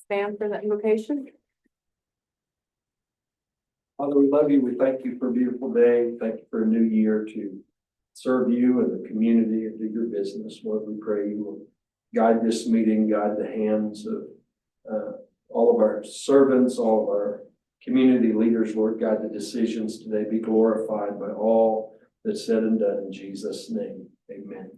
Stand for the invocation. Father, we love you. We thank you for a beautiful day. Thank you for a new year to serve you and the community and do your business. Lord, we pray you will guide this meeting, guide the hands of all of our servants, all of our community leaders. Lord, guide the decisions today. Be glorified by all that's said and done in Jesus' name. Amen.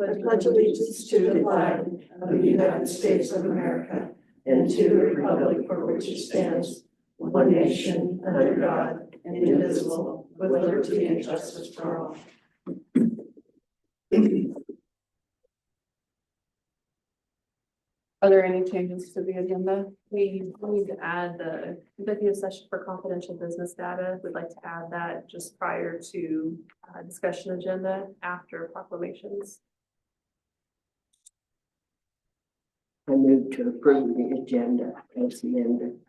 I pledge allegiance to the flag of the United States of America and to the republic for which it stands, one nation, under God, indivisible, with liberty and justice for all. Are there any changes to the agenda? We need to add the executive session for confidential business data. We'd like to add that just prior to discussion agenda after proclamations. I move to approve the agenda as amended.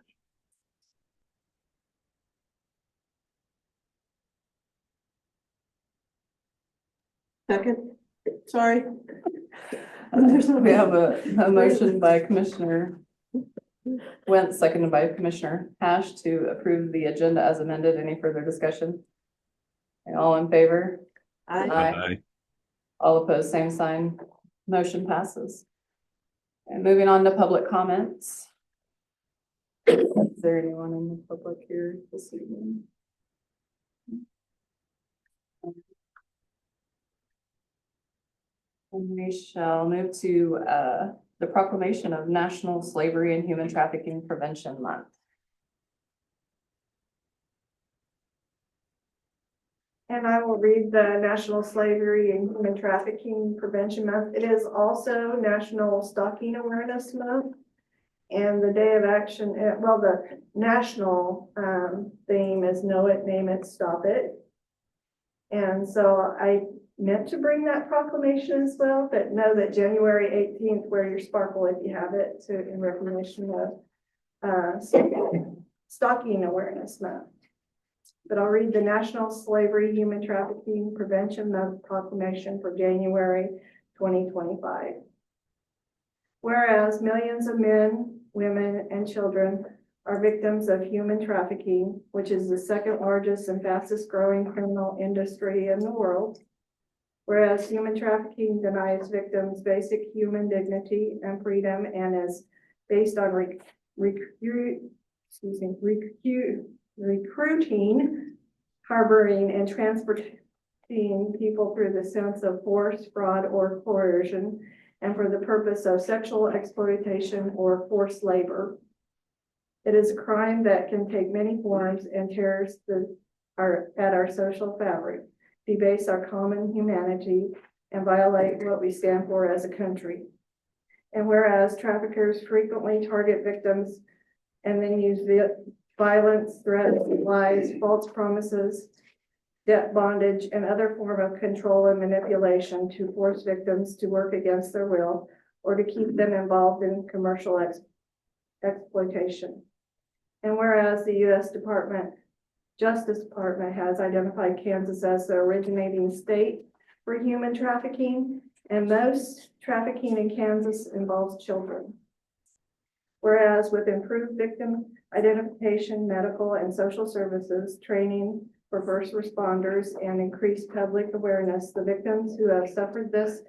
Second, sorry. We have a motion by Commissioner Wentz, seconded by Commissioner Hash to approve the agenda as amended. Any further discussion? All in favor? Aye. All opposed, same sign. Motion passes. And moving on to public comments. Is there anyone in the public here this evening? And we shall move to the proclamation of National Slavery and Human Trafficking Prevention Month. And I will read the National Slavery and Human Trafficking Prevention Month. It is also National Stalking Awareness Month. And the day of action, well, the national theme is Know It, Name It, Stop It. And so I meant to bring that proclamation as well, but know that January 18th, wear your sparkle if you have it, in recognition of Stalking Awareness Month. But I'll read the National Slavery Human Trafficking Prevention Month proclamation for January 2025. Whereas millions of men, women, and children are victims of human trafficking, which is the second largest and fastest growing criminal industry in the world. Whereas human trafficking denies victims basic human dignity and freedom and is based on recruiting, harboring, and transporting people through the sense of force, fraud, or coercion, and for the purpose of sexual exploitation or forced labor. It is a crime that can take many forms and tears at our social fabric, debase our common humanity, and violate what we stand for as a country. And whereas traffickers frequently target victims and then use violence, threats, lies, false promises, debt bondage, and other form of control and manipulation to force victims to work against their will or to keep them involved in commercial exploitation. And whereas the U.S. Justice Department has identified Kansas as the originating state for human trafficking, and most trafficking in Kansas involves children. Whereas with improved victim identification, medical and social services, training for first responders, and increased public awareness, the victims who have suffered this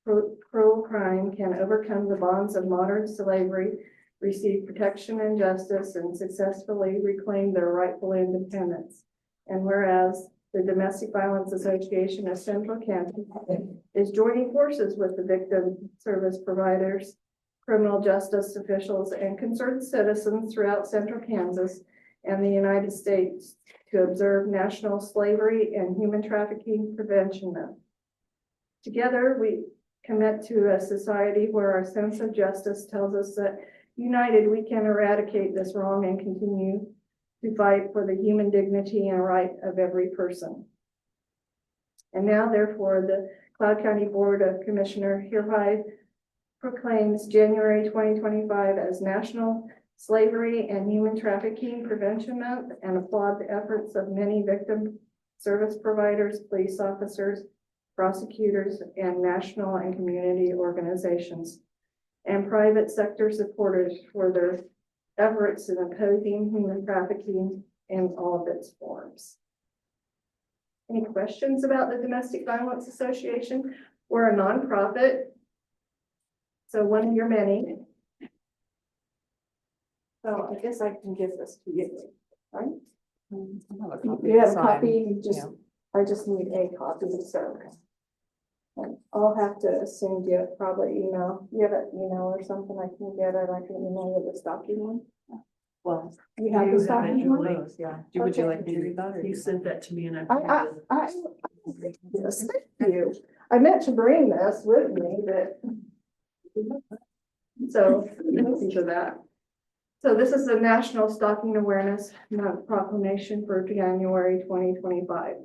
cruel crime can overcome the bonds of modern slavery, receive protection and justice, and successfully reclaim their rightful independence. And whereas the Domestic Violence Association of Central Kansas is joining forces with the victim service providers, criminal justice officials, and concerned citizens throughout Central Kansas and the United States to observe National Slavery and Human Trafficking Prevention Month. Together, we commit to a society where our sense of justice tells us that united, we can eradicate this wrong and continue to fight for the human dignity and right of every person. And now, therefore, the Cloud County Board of Commissioners hereby proclaims January 2025 as National Slavery and Human Trafficking Prevention Month and applaud the efforts of many victim service providers, police officers, prosecutors, and national and community organizations and private sector supporters for their efforts in opposing human trafficking in all of its forms. Any questions about the Domestic Violence Association? We're a nonprofit, so one of your many. So I guess I can give this to you, right? You have a copy, you just, I just need a copy, so. And I'll have to send you probably email, you have an email or something I can get, or I can email you the stocking one. Well, You have the stocking one? yeah. Would you Okay. like me to read that? or You sent that to me and Yes, thank you. I meant to bring this with me, but. So, thank you for that. So this is the National Stalking Awareness Month proclamation for January 2025.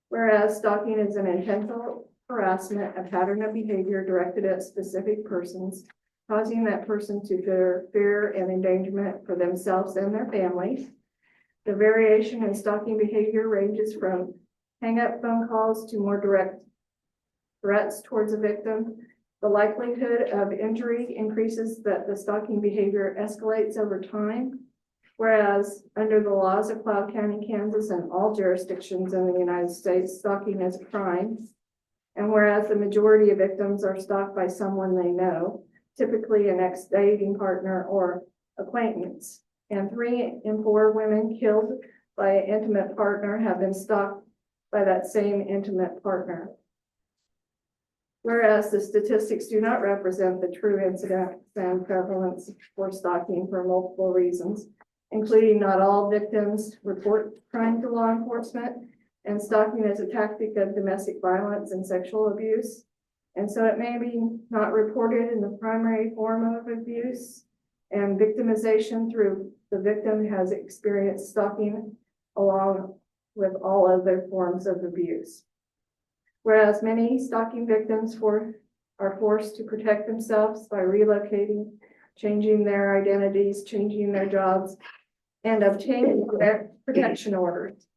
Whereas stalking is an intentional harassment, a pattern of behavior directed at specific persons, causing that person to fear and endangerment for themselves and their families. The variation in stalking behavior ranges from hang-up phone calls to more direct threats towards a victim. The likelihood of injury increases that the stalking behavior escalates over time. Whereas under the laws of Cloud County, Kansas, and all jurisdictions in the United States, stalking is a crime. And whereas the majority of victims are stalked by someone they know, typically an ex-dating partner or acquaintance. And 3 in 4 women killed by an intimate partner have been stalked by that same intimate partner. Whereas the statistics do not represent the true incidence and prevalence for stalking for multiple reasons, including not all victims report crime to law enforcement, and stalking is a tactic of domestic violence and sexual abuse. And so it may be not reported in the primary form of abuse, and victimization through the victim has experienced stalking along with all other forms of abuse. Whereas many stalking victims are forced to protect themselves by relocating, changing their identities, changing their jobs, and obtaining protection orders.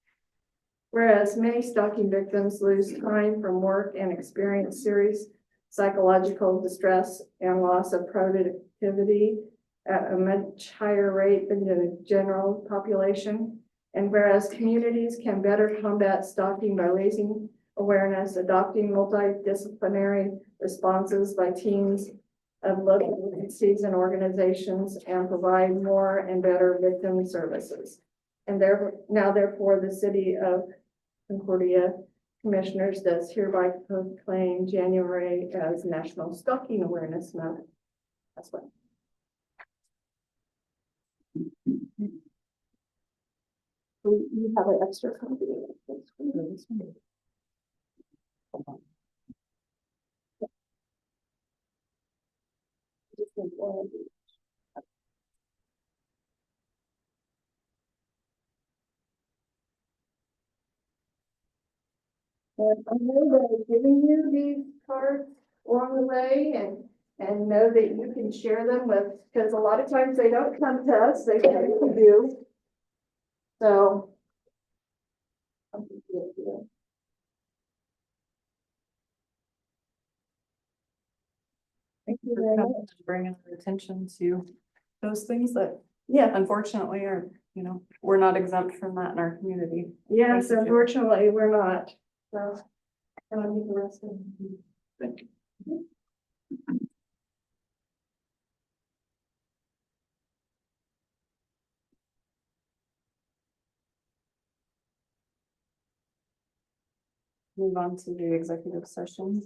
Whereas many stalking victims lose time from work and experience serious psychological distress and loss of productivity at a much higher rate than the general population. And whereas communities can better combat stalking by raising awareness, adopting multidisciplinary responses by teams of local agencies and organizations, and provide more and better victim services. And therefore, the City of Concordia Commissioners does hereby proclaim January as National Stalking Awareness Month. That's what. You have an extra copy. And I know that I've given you these cards along the way, and know that you can share them with, because a lot of times they don't come to us, they come to you. So. Thank you very much. Bringing our attention to those things that Yeah, unfortunately are, we're not exempt from that in our community. yes, Thank you. unfortunately, we're not. So, and I'll need the rest of them. Thank you. Move on to the executive session.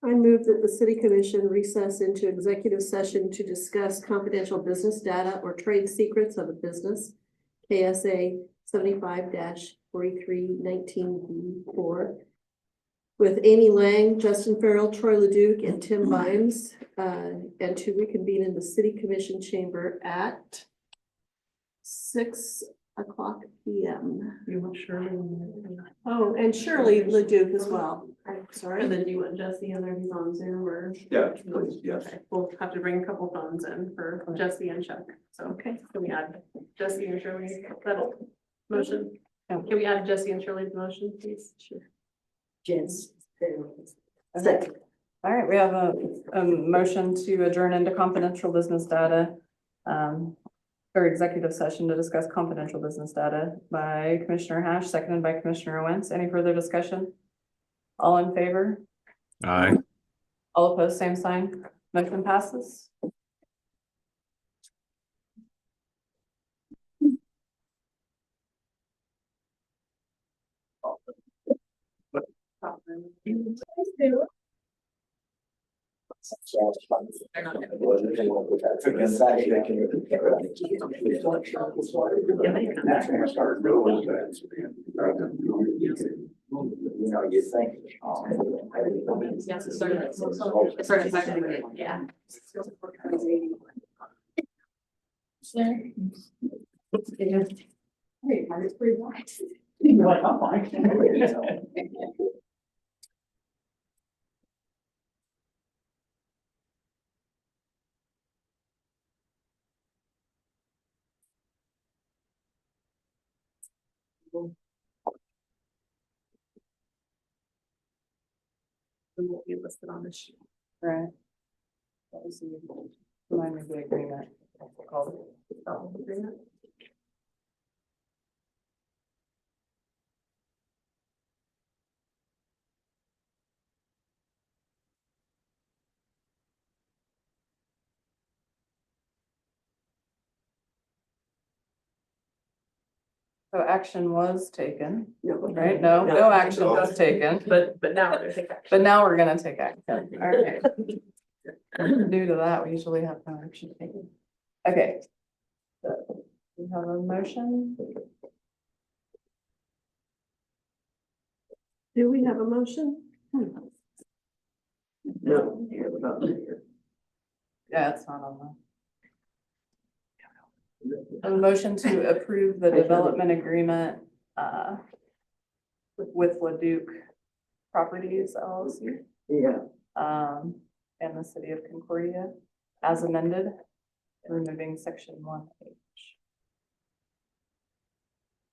I move that the city commission recess into executive session to discuss confidential business data or trade secrets of a business. KSA 75-4319B4. With Amy Lang, Justin Farrell, Troy Leduc, and Tim Vimes, and to reconvene in the city commission chamber at 6 o'clock PM. You want Shirley? Oh, and Shirley Leduc as well. Sorry. And then do you want Jesse and then he's on Zoom or? Yeah, please, yes. Okay, we'll have to bring a couple phones in for Jesse and Chuck. So, Okay. can we add Jesse and Shirley, that'll motion? Yeah. Can we add Jesse and Shirley's motion, please? Sure. Jess. Second. All right, we have a motion to adjourn into confidential business data. Or executive session to discuss confidential business data by Commissioner Hash, seconded by Commissioner Wentz. Any further discussion? All in favor? Aye. All opposed, same sign. Motion passes. You think. Yes, it started back in the, yeah. Hey, it's pretty wide. And what we listed on this sheet. Right. That was the, remind me of the agreement. What's it called? Agreement. So action was taken, No. right? No action was taken, But now we're gonna take action. but now we're gonna take action. All right. Due to that, we usually have no action taken. Okay. So we have a motion. Do we have a motion? No. Yeah, it's not on the. A motion to approve the development agreement, with Leduc Properties LLC, Yeah. and the city of Concordia as amended, removing section 1H.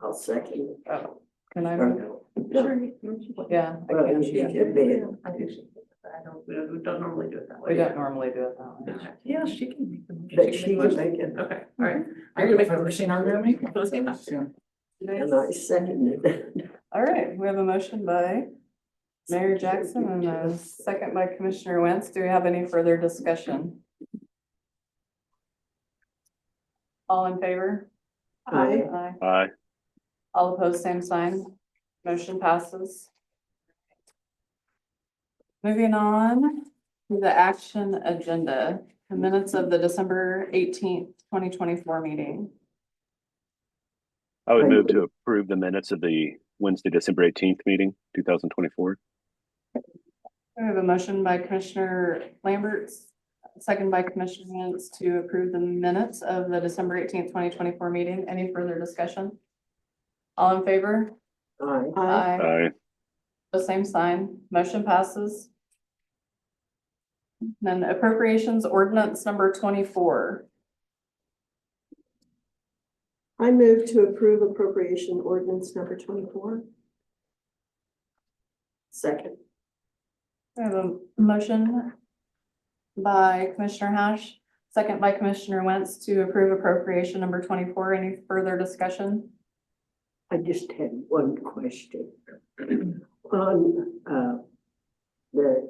I'll second. Oh, can I? Sure. Yeah. I Well, can. you should be. I think she, I don't, we don't normally do it that way. We don't normally do it that way. Okay. Yeah, she can. make the motion. But she can can make it. Okay, all right. I don't know if I've ever seen her do me. Let's see that. And I seconded it. All right, we have a motion by Mayor Jackson and a second by Commissioner Wentz. Do we have any further discussion? All in favor? Aye. Aye. Aye. All opposed, same sign. Motion passes. Moving on to the action agenda, the minutes of the December 18th, 2024 meeting. I would move to approve the minutes of the Wednesday, December 18th meeting, 2024. We have a motion by Commissioner Lambert, second by Commissioner Wentz to approve the minutes of the December 18th, 2024 meeting. Any further discussion? All in favor? Aye. Aye. The same sign. Motion passes. Then appropriations ordinance number 24. I move to approve appropriation ordinance number 24. Second. We have a motion by Commissioner Hash, second by Commissioner Wentz to approve appropriation number 24. Any further discussion? I just had one question. On the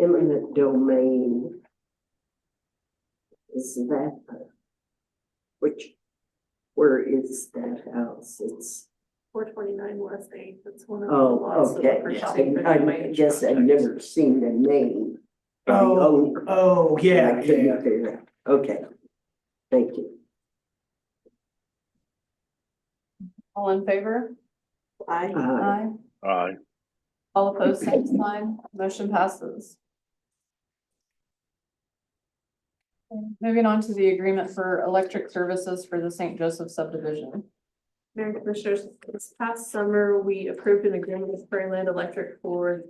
eminent domain, is that, where is that house? It's, 429 West 8th, that's one of the oh, lots. okay. I guess I've never seen the name. of the owner. Oh, yeah, I couldn't yeah. figure it out. Okay. Thank you. All in favor? Aye. Aye. Aye. All opposed, same sign. Motion passes. Moving on to the agreement for electric services for the St. Joseph subdivision. Mayor and Commissioners, this past summer, we approved an agreement with Prairie Land Electric for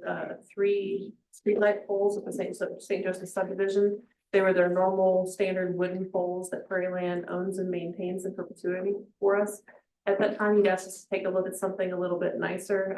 3 streetlight poles at the St. Joseph subdivision. They were their normal standard wooden poles that Prairie Land owns and maintains in perpetuity for us. At that time, you'd asked us to take a look at something a little bit nicer,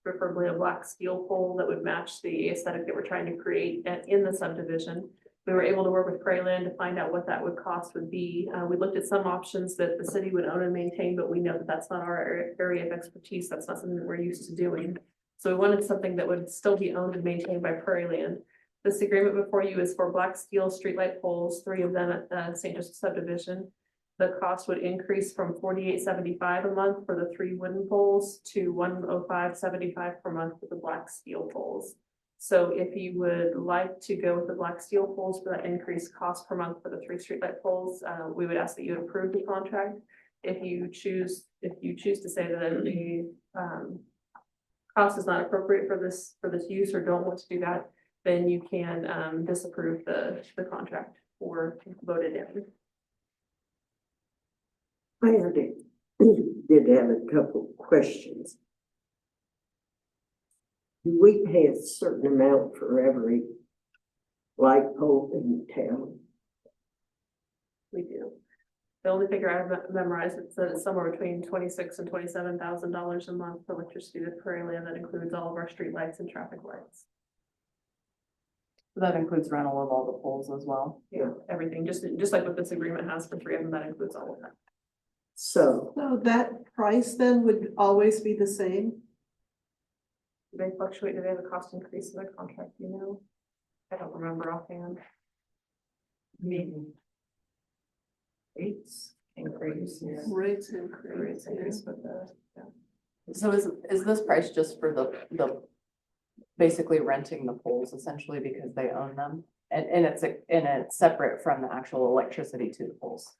preferably a black steel pole that would match the aesthetic that we're trying to create in the subdivision. We were able to work with Prairie Land to find out what that would cost would be. We looked at some options that the city would own and maintain, but we know that that's not our area of expertise. That's not something that we're used to doing. So we wanted something that would still be owned and maintained by Prairie Land. This agreement before you is for black steel streetlight poles, 3 of them at St. Joseph subdivision. The cost would increase from $48.75 a month for the 3 wooden poles to $105.75 per month for the black steel poles. So if you would like to go with the black steel poles for that increased cost per month for the 3 streetlight poles, we would ask that you approve the contract. If you choose to say that the cost is not appropriate for this use or don't want to do that, then you can disapprove the contract or vote it in. I did have a couple of questions. Do we pay a certain amount for every light pole in town? We do. The only figure I have memorized, it says it's somewhere between $26,000 and $27,000 a month for electricity to Prairie Land. That includes all of our street lights and traffic lights. That includes rental of all the poles as well. Yeah, everything, just like what this agreement has for 3 of them, that includes all of that. So, So that price then would always be the same? Do they fluctuate? Do they have a cost increase in their contract? You know, I don't remember offhand. Maybe. Rates increase. Rates increase. Rates increase, but yeah. So is this price just for the basically renting the poles essentially because they own them? And it's separate from the actual electricity to the poles?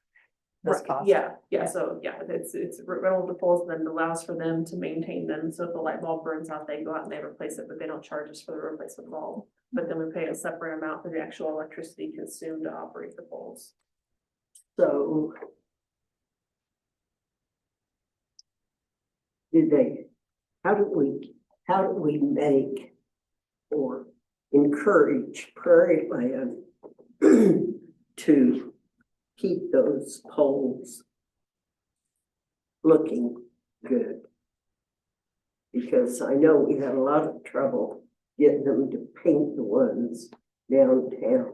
This Right, cost? yeah, so yeah, it's rental of the poles and then allows for them to maintain them. So if the light bulb burns out, they go out and they replace it, but they don't charge us for the replacement bulb. But then we pay a separate amount for the actual electricity consumed to operate the poles. so how do we make or encourage Prairie Land to keep those poles looking good? Because I know we had a lot of trouble getting them to paint the ones downtown.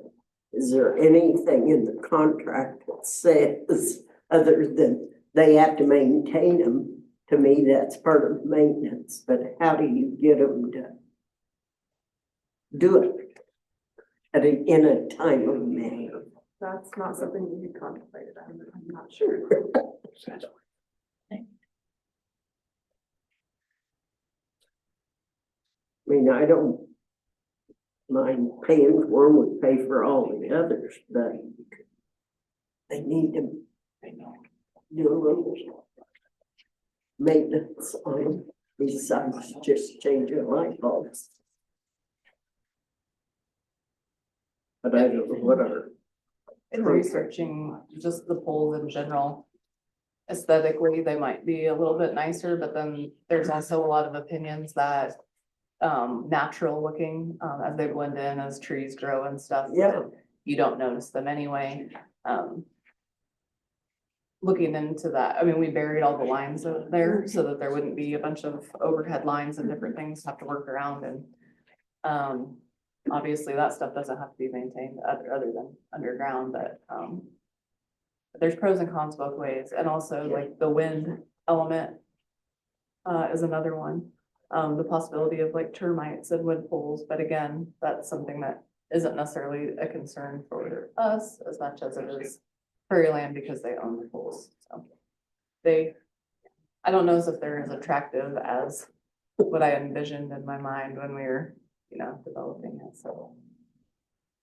Is there anything in the contract that says, other than they have to maintain them? To me, that's part of maintenance, but how do you get them to do it in a timely manner? That's not something we had contemplated. I'm not sure. I mean, I don't mind paying for them, we pay for all the others, but they need to do a little maintenance on them besides just changing light bulbs. But I don't know what In researching just the poles in general, aesthetically, they might be a little bit nicer, but then there's also a lot of opinions that natural looking, as they blend in, as trees grow and stuff. Yeah. You don't notice them anyway. Looking into that, I mean, we buried all the lines over there so that there wouldn't be a bunch of overhead lines and different things to have to work around and obviously that stuff doesn't have to be maintained other than underground, but there's pros and cons both ways. And also like the wind element is another one. The possibility of like termites and wood poles, but again, that's something that isn't necessarily a concern for us as much as it is Prairie Land because they own the poles. So I don't know if they're as attractive as what I envisioned in my mind when we were, developing it. So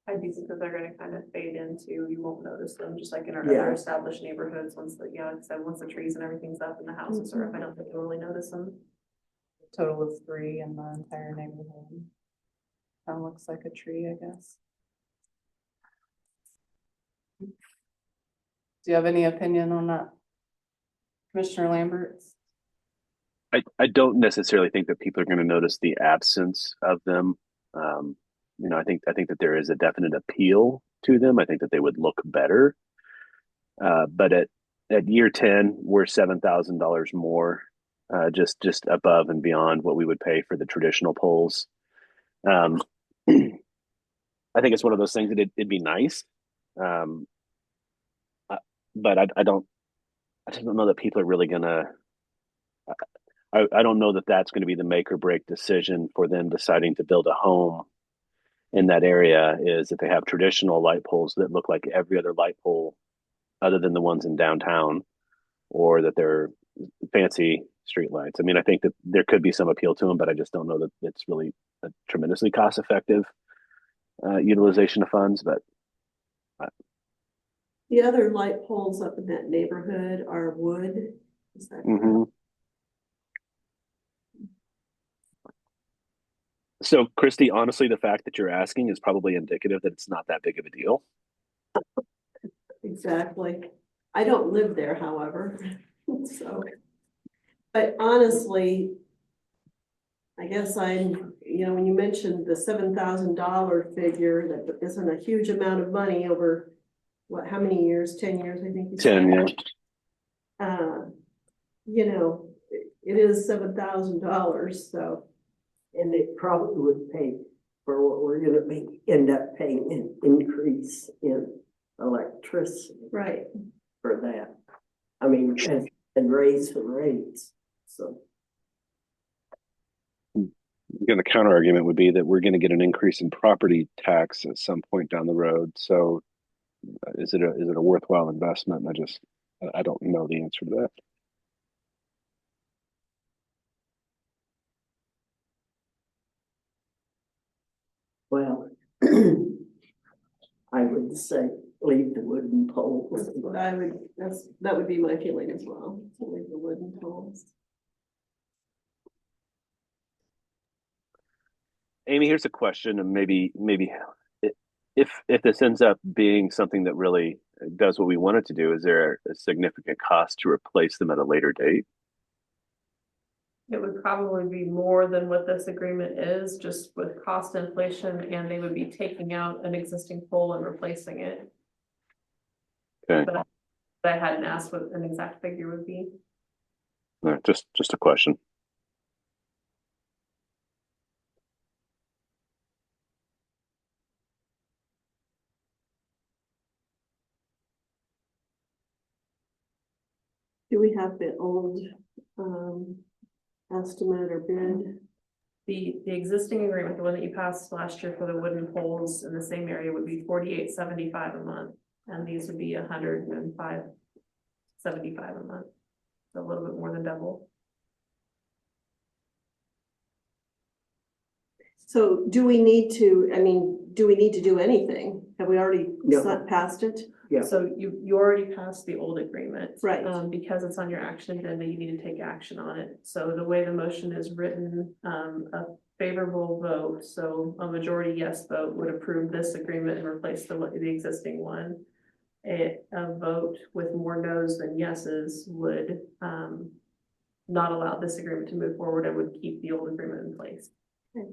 I do think that they're gonna kind of fade into, you won't notice them, just like in our Yeah. other established neighborhoods, once the trees and everything's up and the houses are up, I don't think you'll really notice them. total of 3 in the entire neighborhood. Kind of looks like a tree, I guess. Do you have any opinion on that? Commissioner Lambert. I don't necessarily think that people are going to notice the absence of them. I think that there is a definite appeal to them. I think that they would look better. But at year 10, we're $7,000 more, just above and beyond what we would pay for the traditional poles. Um, I think it's one of those things that it'd be nice, um, but I just don't know that people are really gonna. I don't know that that's going to be the make or break decision for them deciding to build a home in that area. Is if they have traditional light poles that look like every other light pole, other than the ones in downtown, or that they're fancy street lights. I mean, I think that there could be some appeal to them, but I just don't know that it's really a tremendously cost effective utilization of funds. But The other light poles up in that neighborhood are wood. Is that correct? mhm. So, Christy, honestly, the fact that you're asking is probably indicative that it's not that big of a deal. Exactly. I don't live there, however, so. But honestly, I guess when you mentioned the $7,000 figure, that isn't a huge amount of money over, how many years? 10 years, I think you said. 10, yeah. It is $7,000, so. And it probably would pay for what we're gonna end up paying an increase in electricity Right. for that. I mean, and raise the rates, so. Again, the counter argument would be that we're going to get an increase in property tax at some point down the road. So, is it a worthwhile investment? And I don't know the answer to that. Well, I would say leave the wooden poles. That's what that would be my feeling as well, to leave the wooden poles. Amy, here's a question, and maybe if this ends up being something that really does what we want it to do, is there a significant cost to replace them at a later date? It would probably be more than what this agreement is, just with cost inflation, and they would be taking out an existing pole and replacing it. Okay, But I hadn't asked what an exact figure would be. no, just a question. Do we have the old estimate or bid? The existing agreement, the one that you passed last year for the wooden poles in the same area, would be $48.75 a month, and these would be $105.75 a month, so a little bit more than double. So do we need to do anything? Have we already No. passed it? Yeah. So you already passed the old agreement. Right. Because it's on your action agenda, you need to take action on it. So the way the motion is written, a favorable vote, so a majority yes vote would approve this agreement and replace the existing one. A vote with more no's than yeses would not allow this agreement to move forward and would keep the old agreement in place. Okay.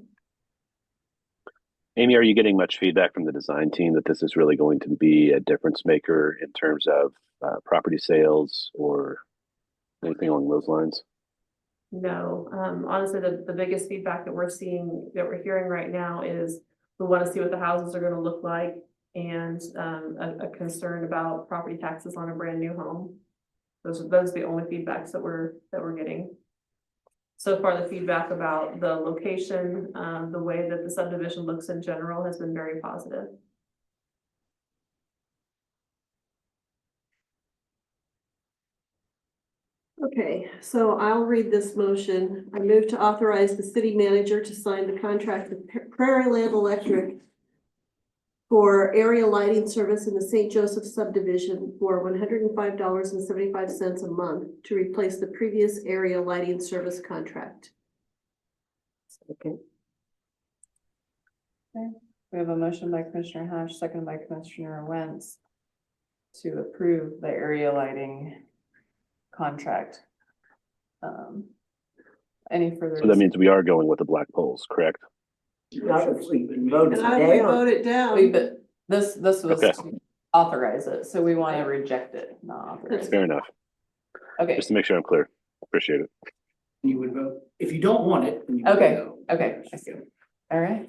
Amy, are you getting much feedback from the design team that this is really going to be a difference maker in terms of property sales or anything along those lines? No, honestly, the biggest feedback that we're hearing right now is we want to see what the houses are going to look like, and a concern about property taxes on a brand new home. Those are the only feedbacks that we're getting. So far, the feedback about the location, the way that the subdivision looks in general has been very positive. Okay, so I'll read this motion. I move to authorize the city manager to sign the contract with Prairie Land Electric for area lighting service in the St. Joseph subdivision for $105.75 a month to replace the previous area lighting service contract. Okay. We have a motion by Commissioner Hatch, seconded by Commissioner Wentz to approve the area lighting contract. Any further? So that means we are going with the black poles, correct? Not if we vote it Not if we down. vote it down. But this was Okay. to authorize it, so we want to reject it, not authorize Fair it. enough. Okay, Just to make sure I'm clear. Appreciate it. You would vote, if you don't want it. then you would Okay, no. okay, I see. All right.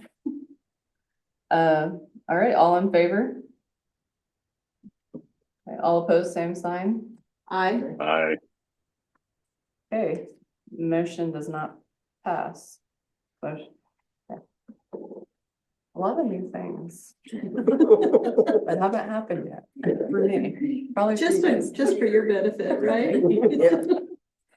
All right, all in favor? Okay, all opposed, same sign. Aye. Okay, motion does not pass. Motion- okay. A lot of new things that haven't happened yet for me, probably. for you guys. Just for your benefit, right? Yeah.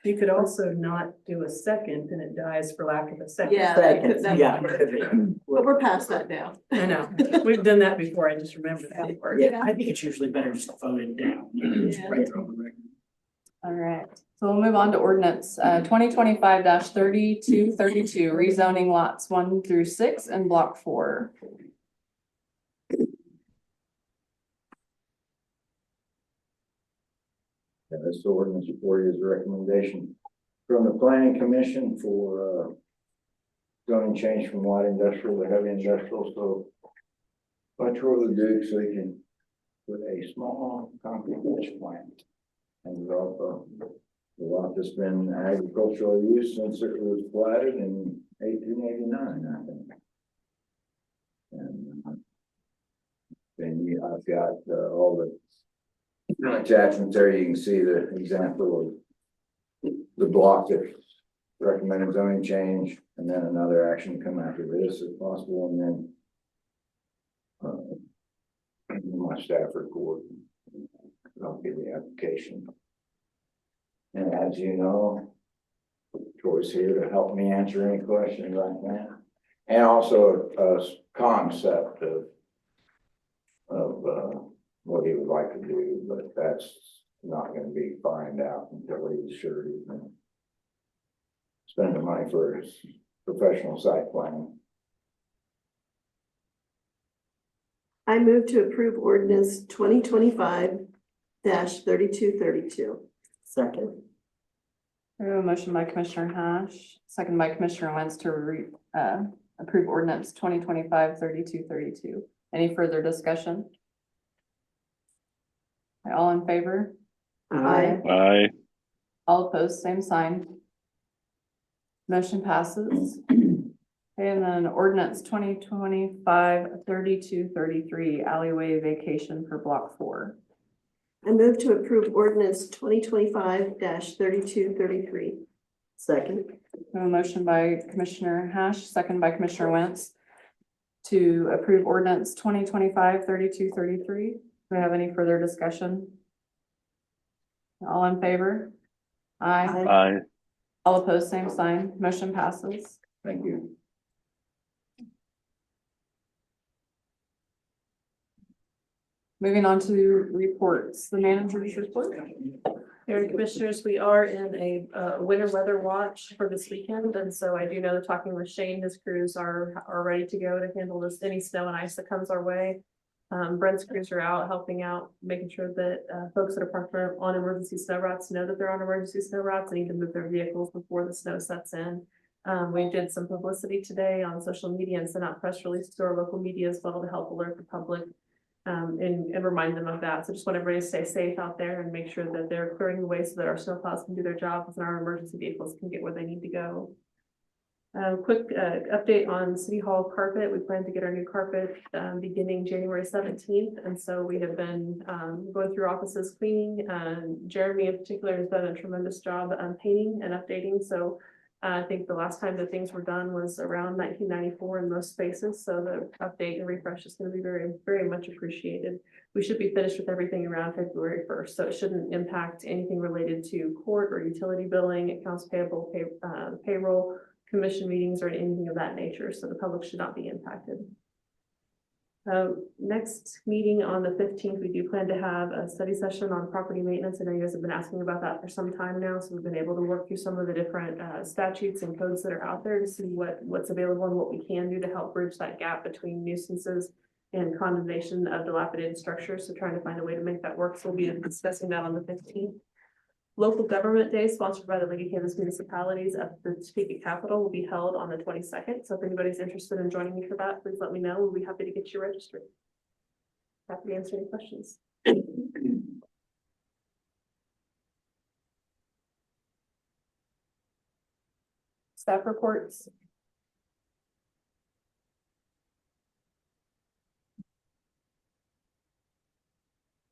You could also not do a second and it dies for lack of a second. Yeah, that could- Seconds, that yeah. would work. But we're past that now. I know, we've done that before, I just remembered how it worked. Yeah. I think it's usually better just to vote it down. Just Yeah. right there on the record. All right, so we'll move on to ordinance, 2025-3232, rezoning lots 1 through 6 and block 4. Yeah, this ordinance for you is a recommendation from the planning commission for, zoning change from light industrial to heavy industrial, so. What Troy would do, so he can put a small concrete pitch plant. And develop a lot that's been agricultural use since it was platted in 1889, I think. And then I've got all the attachments there. You can see the example of the block that's recommended zoning change, and then another action to come after this if possible, and then my staff report. I'll give the application. And as you know, Troy's here to help me answer any questions right now. And also a concept of what he would like to do, but that's not gonna be find out until he's sure he's gonna spend the money for his professional site plan. I move to approve ordinance 2025-3232. Second. We have a motion by Commissioner Hash, second by Commissioner Wentz to approve ordinance 2025-3232. Any further discussion? Okay, all in favor? Aye. Aye. All opposed, same sign. Motion passes. Okay, and then ordinance 2025-3233, alleyway vacation for block 4. I move to approve ordinance 2025-3233. Second. We have a motion by Commissioner Hash, second by Commissioner Wentz to approve ordinance 2025-3233. Do we have any further discussion? All in favor? Aye. Aye. All opposed, same sign. Motion passes. Thank you. Moving on to reports, the manager's report. Mayor and Commissioners, we are in a winter weather watch for this weekend, and so I do know that talking with Shane, his crews are ready to go to handle this, any snow and ice that comes our way. Brent's crews are out helping out, making sure that folks that are parked on emergency snow routes know that they're on emergency snow routes and need to move their vehicles before the snow sets in. We did some publicity today on social media and sent out press releases to our local media as well to help alert the public. And remind them of that. So just want everybody to stay safe out there and make sure that they're clearing the way so that our snowplows can do their jobs and our emergency vehicles can get where they need to go. Quick update on City Hall carpet. We plan to get our new carpet beginning January 17th. And so we have been going through offices cleaning. Jeremy in particular has done a tremendous job painting and updating. So I think the last time that things were done was around 1994 in most spaces. So the update and refresh is going to be very, very much appreciated. We should be finished with everything around February 1st. So it shouldn't impact anything related to court or utility billing, accounts payable, payroll, commission meetings, or anything of that nature. So the public should not be impacted. Next meeting on the 15th, we do plan to have a study session on property maintenance. I know you guys have been asking about that for some time now, so we've been able to work through some of the different statutes and codes that are out there to see what's available and what we can do to help bridge that gap between nuisances and condemnation of dilapidated structures. So trying to find a way to make that work. So we'll be discussing that on the 15th. Local Government Day, sponsored by the League of Kansas Municipalities at the Topeka Capitol, will be held on the 22nd. So if anybody's interested in joining me for that, please let me know. We'll be happy to get you registered. Happy to answer any questions. Staff reports.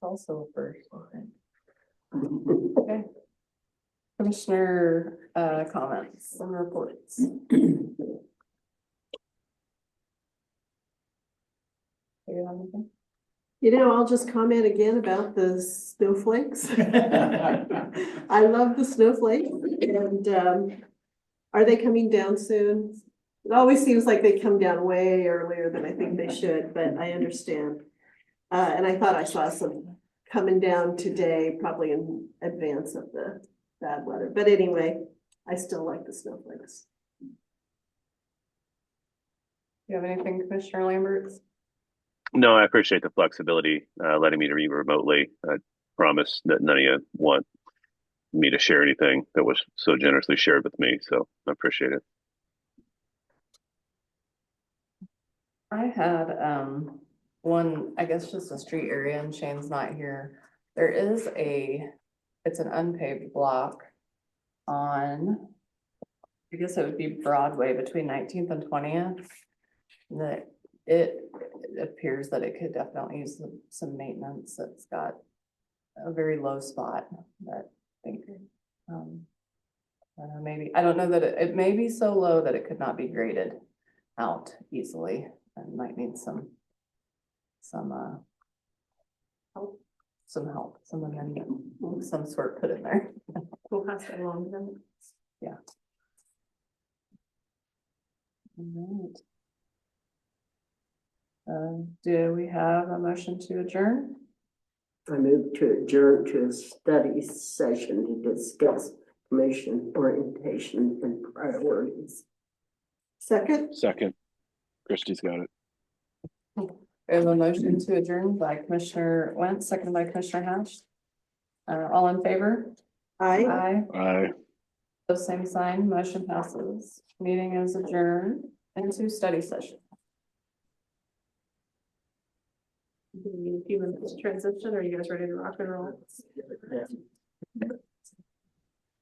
Also a first, I think. Okay. Commissioner, comments and reports. You know, I'll just comment again about the snowflakes. I love the snowflakes and, are they coming down soon? It always seems like they come down way earlier than I think they should, but I understand. And I thought I saw some coming down today, probably in advance of the bad weather. But anyway, I still like the snowflakes. You have anything, Commissioner Lamberts? No, I appreciate the flexibility, letting me read remotely. I promise that none of you want me to share anything that was so generously shared with me. So I appreciate it. I had, one, I guess just a street area and Shane's not here. There is it's an unpaved block on, I guess it would be Broadway between 19th and 20th. That it appears that it could definitely use some maintenance. It's got a very low spot that I think, maybe, I don't know that it may be so low that it could not be graded out easily and might need some help, some amendment, some sort put in there. We'll pass that along to them. Yeah. All right. Do we have a motion to adjourn? I move to adjourn to a study session to discuss commission orientation and priorities. Second, Christie's got it. We have a motion to adjourn by Commissioner Wentz, seconded by Commissioner Hatch. All in favor? aye. Aye. The same sign, motion passes. Meeting is adjourned into study session. Do we need a few minutes to transition? Are you guys ready to rock and roll?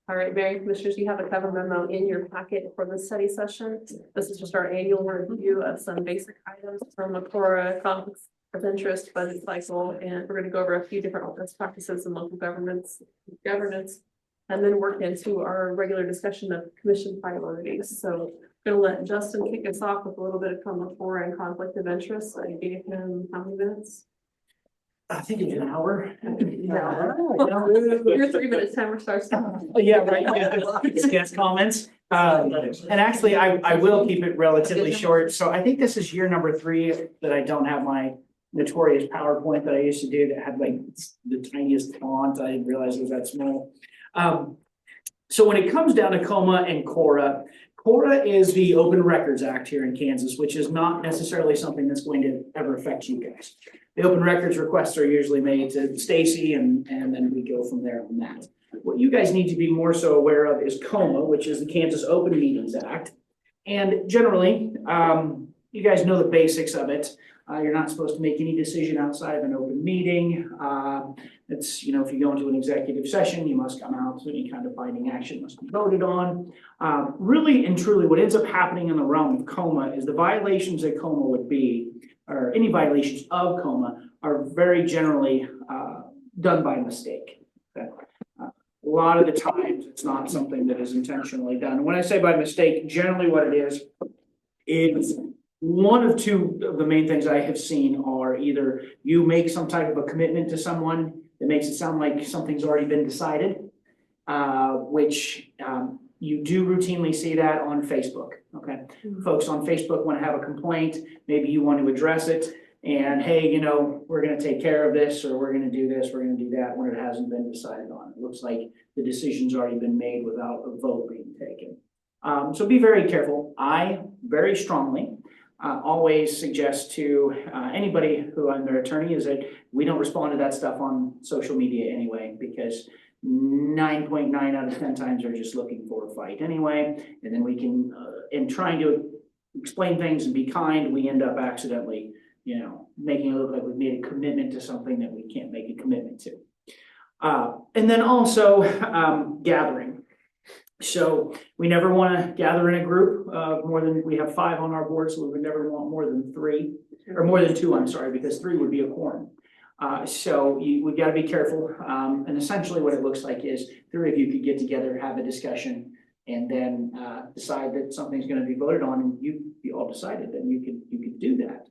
All right, Mary Commissioners, you have a cover memo in your packet for the study session. This is just our annual review of some basic items from a Cora conflicts of interest budget cycle, and we're going to go over a few different best practices in local governance, and then work into our regular discussion of commission priorities. So I'm going to let Justin kick us off with a little bit of Cora and conflict of interest. I gave him how many minutes? I think it's an hour. Your 3 minute timer starts. Yeah, right. It's guest comments. And actually, I will keep it relatively short. So I think this is year number 3 that I don't have my notorious PowerPoint that I used to do that had like the tiniest font. I didn't realize it was that small. So when it comes down to COMA and Cora is the Open Records Act here in Kansas, which is not necessarily something that's going to ever affect you guys. The open records requests are usually made to Stacy and then we go from there on that. What you guys need to be more so aware of is COMA, which is the Kansas Open Meetings Act. And generally, you guys know the basics of it. You're not supposed to make any decision outside of an open meeting. It's, you know, if you go into an executive session, you must come out, so any kind of binding action must be voted on. Really and truly, what ends up happening in the realm of COMA is the violations that COMA would be, or any violations of COMA, are very generally done by mistake. Okay? A lot of the times, it's not something that is intentionally done. When I say by mistake, generally what it is one of two of the main things I have seen are either you make some type of a commitment to someone that makes it sound like something's already been decided, which you do routinely see that on Facebook. Okay, folks on Facebook want to have a complaint, maybe you want to address it, and hey, you know, we're going to take care of this, or we're going to do this, we're going to do that, when it hasn't been decided on. It looks like the decision's already been made without a vote being taken. So be very careful. I very strongly always suggest to anybody who I'm their attorney is that we don't respond to that stuff on social media anyway, because 9.9 out of 10 times are just looking for a fight anyway. And then we can, in trying to explain things and be kind, we end up accidentally, making it look like we've made a commitment to something that we can't make a commitment to. And then also gathering. So we never want to gather in a group of more than, we have 5 on our board, so we would never want more than 3, or more than 2, I'm sorry, because 3 would be a quorum. So we've got to be careful. And essentially what it looks like is 3 of you could get together, have a discussion, and then decide that something's going to be voted on, and you all decided, then you could do that.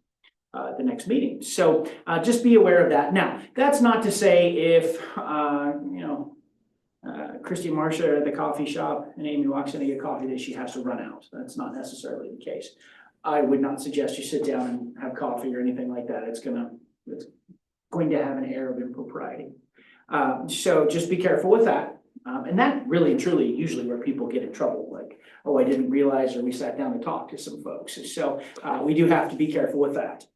The next meeting. So just be aware of that. Now, that's not to say if, Christy and Marcia are at the coffee shop and Amy walks in to get coffee that she has to run out. That's not necessarily the case. I would not suggest you sit down and have coffee or anything like that. It's going to have an air of impropriety. So just be careful with that. And that really and truly usually where people get in trouble, like, oh, I didn't realize, or we sat down and talked to some folks. So we do have to be careful with that.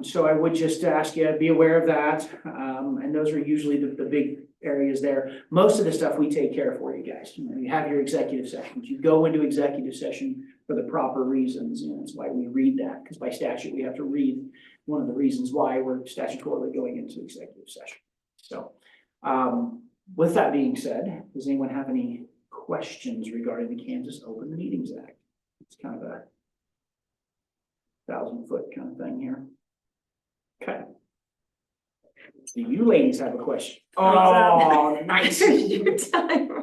So I would just ask you to be aware of that. And those are usually the big areas there. Most of the stuff we take care of for you guys. You have your executive sessions. You go into executive session for the proper reasons. That's why we read that, because by statute, we have to read one of the reasons why we're statutorily going into executive session. So with that being said, does anyone have any questions regarding the Kansas Open Meetings Act? It's kind of a 1,000-foot kind of thing here. Okay. Do you ladies have a question? Oh, nice.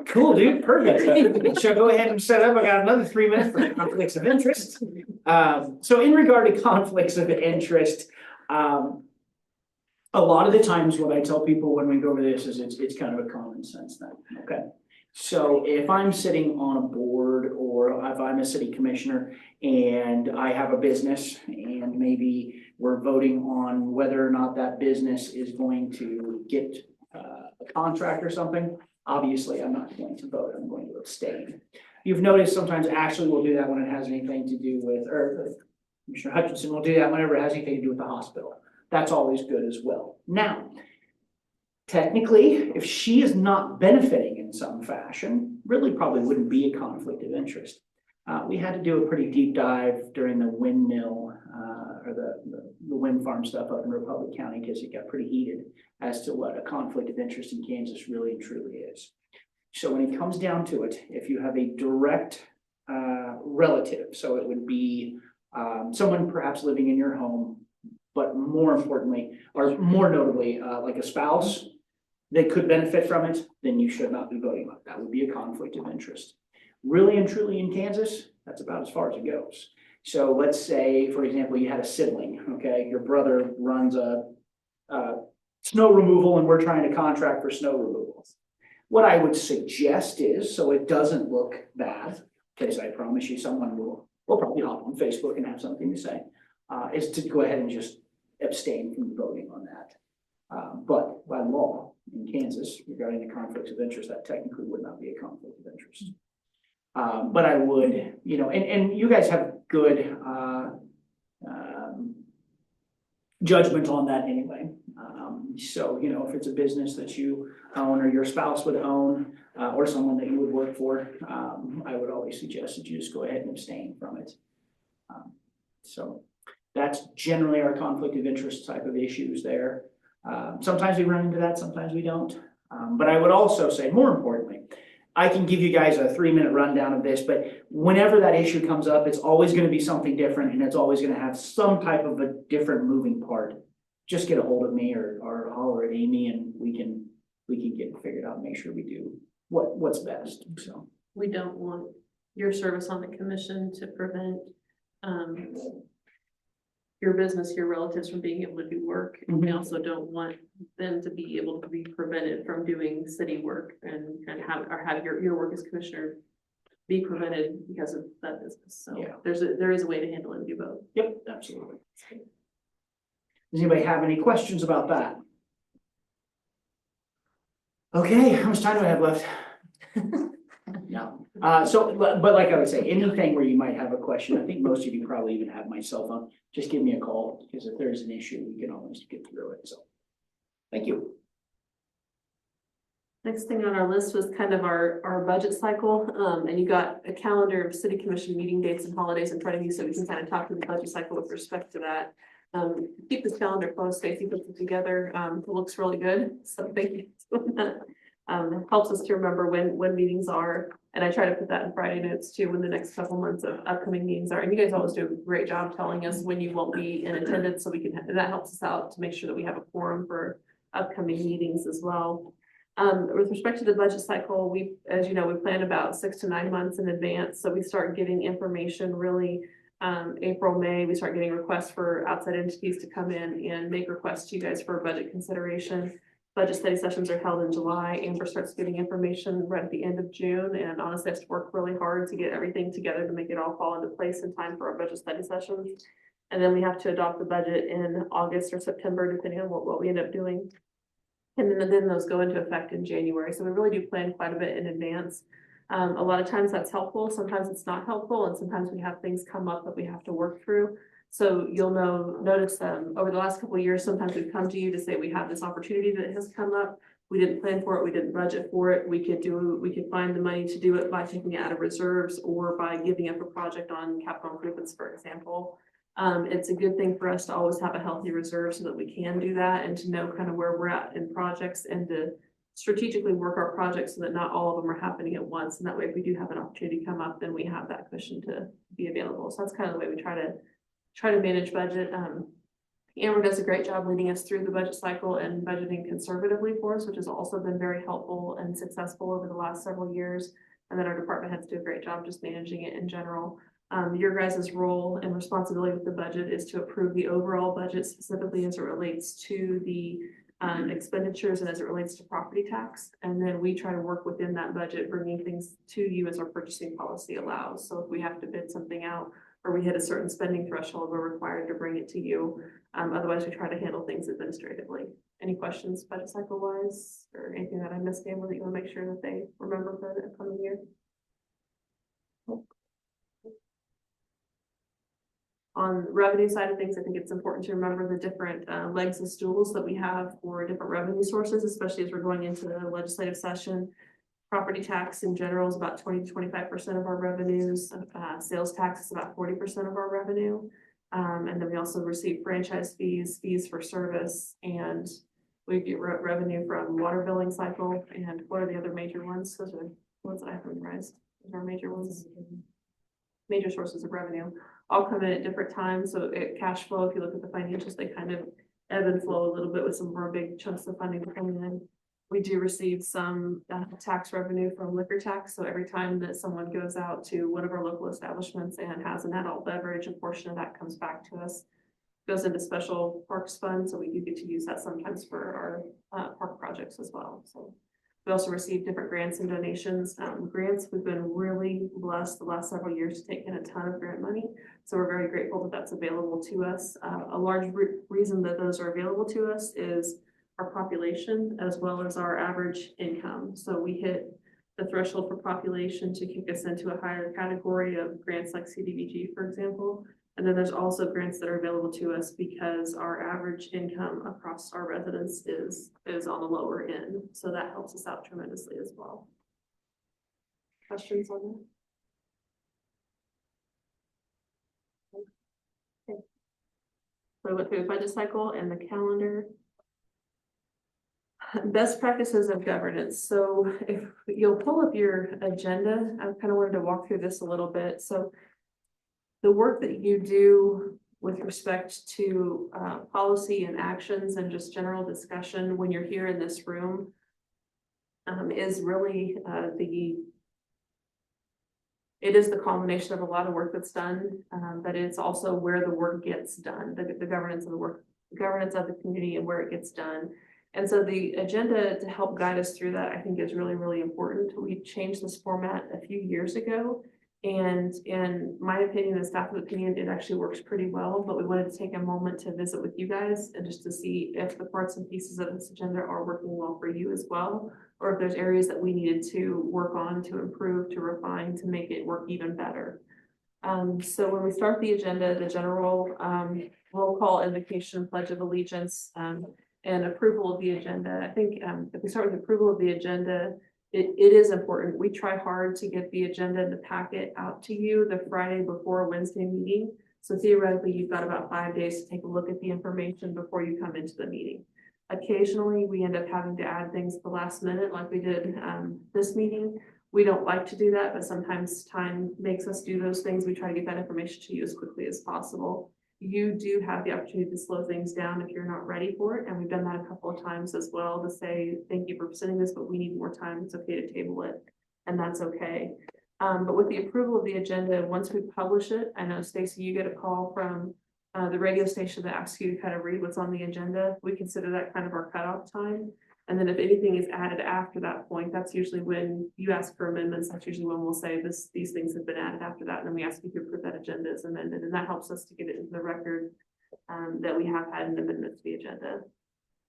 Cool, dude. Perfect. So go ahead and set up. I got another 3 minutes for conflicts of interest. So in regard to conflicts of interest, a lot of the times what I tell people when we go over this is it's kind of a common sense thing. Okay. So if I'm sitting on a board, or if I'm a city commissioner and I have a business and maybe we're voting on whether or not that business is going to get a contract or something, obviously I'm not going to vote, I'm going to abstain. You've noticed sometimes Ashley will do that when it has anything to do with, or Commissioner Hutchinson will do that whenever it has anything to do with the hospital. That's always good as well. Now, technically, if she is not benefiting in some fashion, really probably wouldn't be a conflict of interest. We had to do a pretty deep dive during the windmill or the wind farm stuff up in Republic County, because it got pretty heated as to what a conflict of interest in Kansas really and truly is. So when it comes down to it, if you have a direct relative, so it would be someone perhaps living in your home, but more importantly, or more notably, like a spouse that could benefit from it, then you should not be voting on it. That would be a conflict of interest. Really and truly in Kansas, that's about as far as it goes. So let's say, for example, you had a sibling, okay? Your brother runs a snow removal and we're trying to contract for snow removal. What I would suggest is, so it doesn't look bad, because I promise you someone will probably hop on Facebook and have something to say, is to go ahead and just abstain from voting on that. But by law in Kansas, regarding the conflicts of interest, that technically would not be a conflict of interest. But I would, and you guys have good judgment on that anyway. So, if it's a business that you own or your spouse would own, or someone that you would work for, I would always suggest that you just go ahead and abstain from it. So that's generally our conflict of interest type of issues there. Sometimes we run into that, sometimes we don't. But I would also say, more importantly, I can give you guys a 3-minute rundown of this, but whenever that issue comes up, it's always going to be something different, and it's always going to have some type of a different moving part. Just get a hold of me or holler at Amy, and we can get it figured out and make sure we do what's best. So We don't want your service on the commission to prevent your business, your relatives from being able to do work. And we also don't want them to be able to be prevented from doing city work and have your work as commissioner be prevented because of that business. So yeah, there is a way to handle it and do both. Yep, absolutely. Does anybody have any questions about that? Okay, how much time do I have left? No. But like I would say, anything where you might have a question, I think most of you probably even have my cell phone. Just give me a call, because if there's an issue, we can always get through it. So, thank you. Next thing on our list was kind of our budget cycle, and you got a calendar of city commission meeting dates and holidays in front of you, so we can kind of talk to the budget cycle with respect to that. Keep this calendar close, Stacy puts it together, it looks really good, so thank you. It helps us to remember when meetings are, and I try to put that in Friday notes too, when the next couple months of upcoming meetings are, and you guys always do a great job telling us when you won't be in attendance, so we can, that helps us out to make sure that we have a quorum for upcoming meetings as well. With respect to the budget cycle, we, as you know, we plan about 6 to 9 months in advance. So we start getting information really, April, May, we start getting requests for outside entities to come in and make requests to you guys for budget consideration. Budget study sessions are held in July. Amber starts getting information right at the end of June, and honestly has to work really hard to get everything together to make it all fall into place in time for our budget study sessions. And then we have to adopt the budget in August or September, depending on what we end up doing. And then those go into effect in January. So we really do plan quite a bit in advance. A lot of times that's helpful. Sometimes it's not helpful. And sometimes we have things come up that we have to work through. So you'll notice over the last couple of years, sometimes we've come to you to say we have this opportunity that has come up. We didn't plan for it. We didn't budget for it. We could find the money to do it by taking it out of reserves or by giving up a project on capital improvements, for example. It's a good thing for us to always have a healthy reserve so that we can do that and to know kind of where we're at in projects and to strategically work our projects so that not all of them are happening at once. And that way, if we do have an opportunity come up, then we have that cushion to be available. So that's kind of the way we try to manage budget. Amber does a great job leading us through the budget cycle and budgeting conservatively for us, which has also been very helpful and successful over the last several years. And then our department heads do a great job just managing it in general. Your guys' role and responsibility with the budget is to approve the overall budget specifically as it relates to the expenditures and as it relates to property tax. And then we try to work within that budget, bringing things to you as our purchasing policy allows. So if we have to bid something out or we hit a certain spending threshold, we're required to bring it to you. Otherwise, we try to handle things administratively. Any questions budget cycle wise or anything that I missed, Amber, that you want to make sure that they remember for the upcoming year? On the revenue side of things, I think it's important to remember the different legs and stools that we have for different revenue sources, especially as we're going into the legislative session. Property tax in general is about 20 to 25% of our revenues. Sales tax is about 40% of our revenue. And then we also receive franchise fees, fees for service, and we get revenue from water billing cycle. And what are the other major ones? Those are the ones that I have memorized. Those are major ones. Major sources of revenue all come in at different times. So cash flow, if you look at the financials, they kind of ebb and flow a little bit with some more big chunks of funding coming in. We do receive some tax revenue from liquor tax. So every time that someone goes out to one of our local establishments and has an adult beverage, a portion of that comes back to us, goes into special parks fund. So we do get to use that sometimes for our park projects as well. So we also receive different grants and donations. Grants, we've been really blessed the last several years to take in a ton of grant money. So we're very grateful that that's available to us. A large reason that those are available to us is our population as well as our average income. So we hit the threshold for population to kick us into a higher category of grants like CDBG, for example. And then there's also grants that are available to us because our average income across our residents is on the lower end. So that helps us out tremendously as well. Questions on that? Okay. So I went through the budget cycle and the calendar. Best practices of governance. So if you'll pull up your agenda, I kind of wanted to walk through this a little bit. So the work that you do with respect to policy and actions and just general discussion when you're here in this room is really it is the culmination of a lot of work that's done, but it's also where the work gets done, the governance of the work, the governance of the community and where it gets done. And so the agenda to help guide us through that, I think, is really, really important. We changed this format a few years ago. And in my opinion, the staff's opinion, it actually works pretty well, but we wanted to take a moment to visit with you guys and just to see if the parts and pieces of this agenda are working well for you as well, or if there's areas that we needed to work on, to improve, to refine, to make it work even better. So when we start the agenda, the general roll call, invocation, pledge of allegiance, and approval of the agenda. I think if we start with approval of the agenda, it is important. We try hard to get the agenda and the packet out to you the Friday before Wednesday meeting. So theoretically, you've got about 5 days to take a look at the information before you come into the meeting. Occasionally, we end up having to add things at the last minute like we did this meeting. We don't like to do that, but sometimes time makes us do those things. We try to get that information to you as quickly as possible. You do have the opportunity to slow things down if you're not ready for it. And we've done that a couple of times as well to say, thank you for presenting this, but we need more time. It's okay to table it. And that's okay. But with the approval of the agenda, once we publish it, I know Stacy, you get a call from the radio station that asks you to kind of read what's on the agenda. We consider that kind of our cutoff time. And then if anything is added after that point, that's usually when you ask for amendments. That's usually when we'll say these things have been added after that. And then we ask you to approve that agenda as amended. And that helps us to get it into the record that we have had an amendment to the agenda.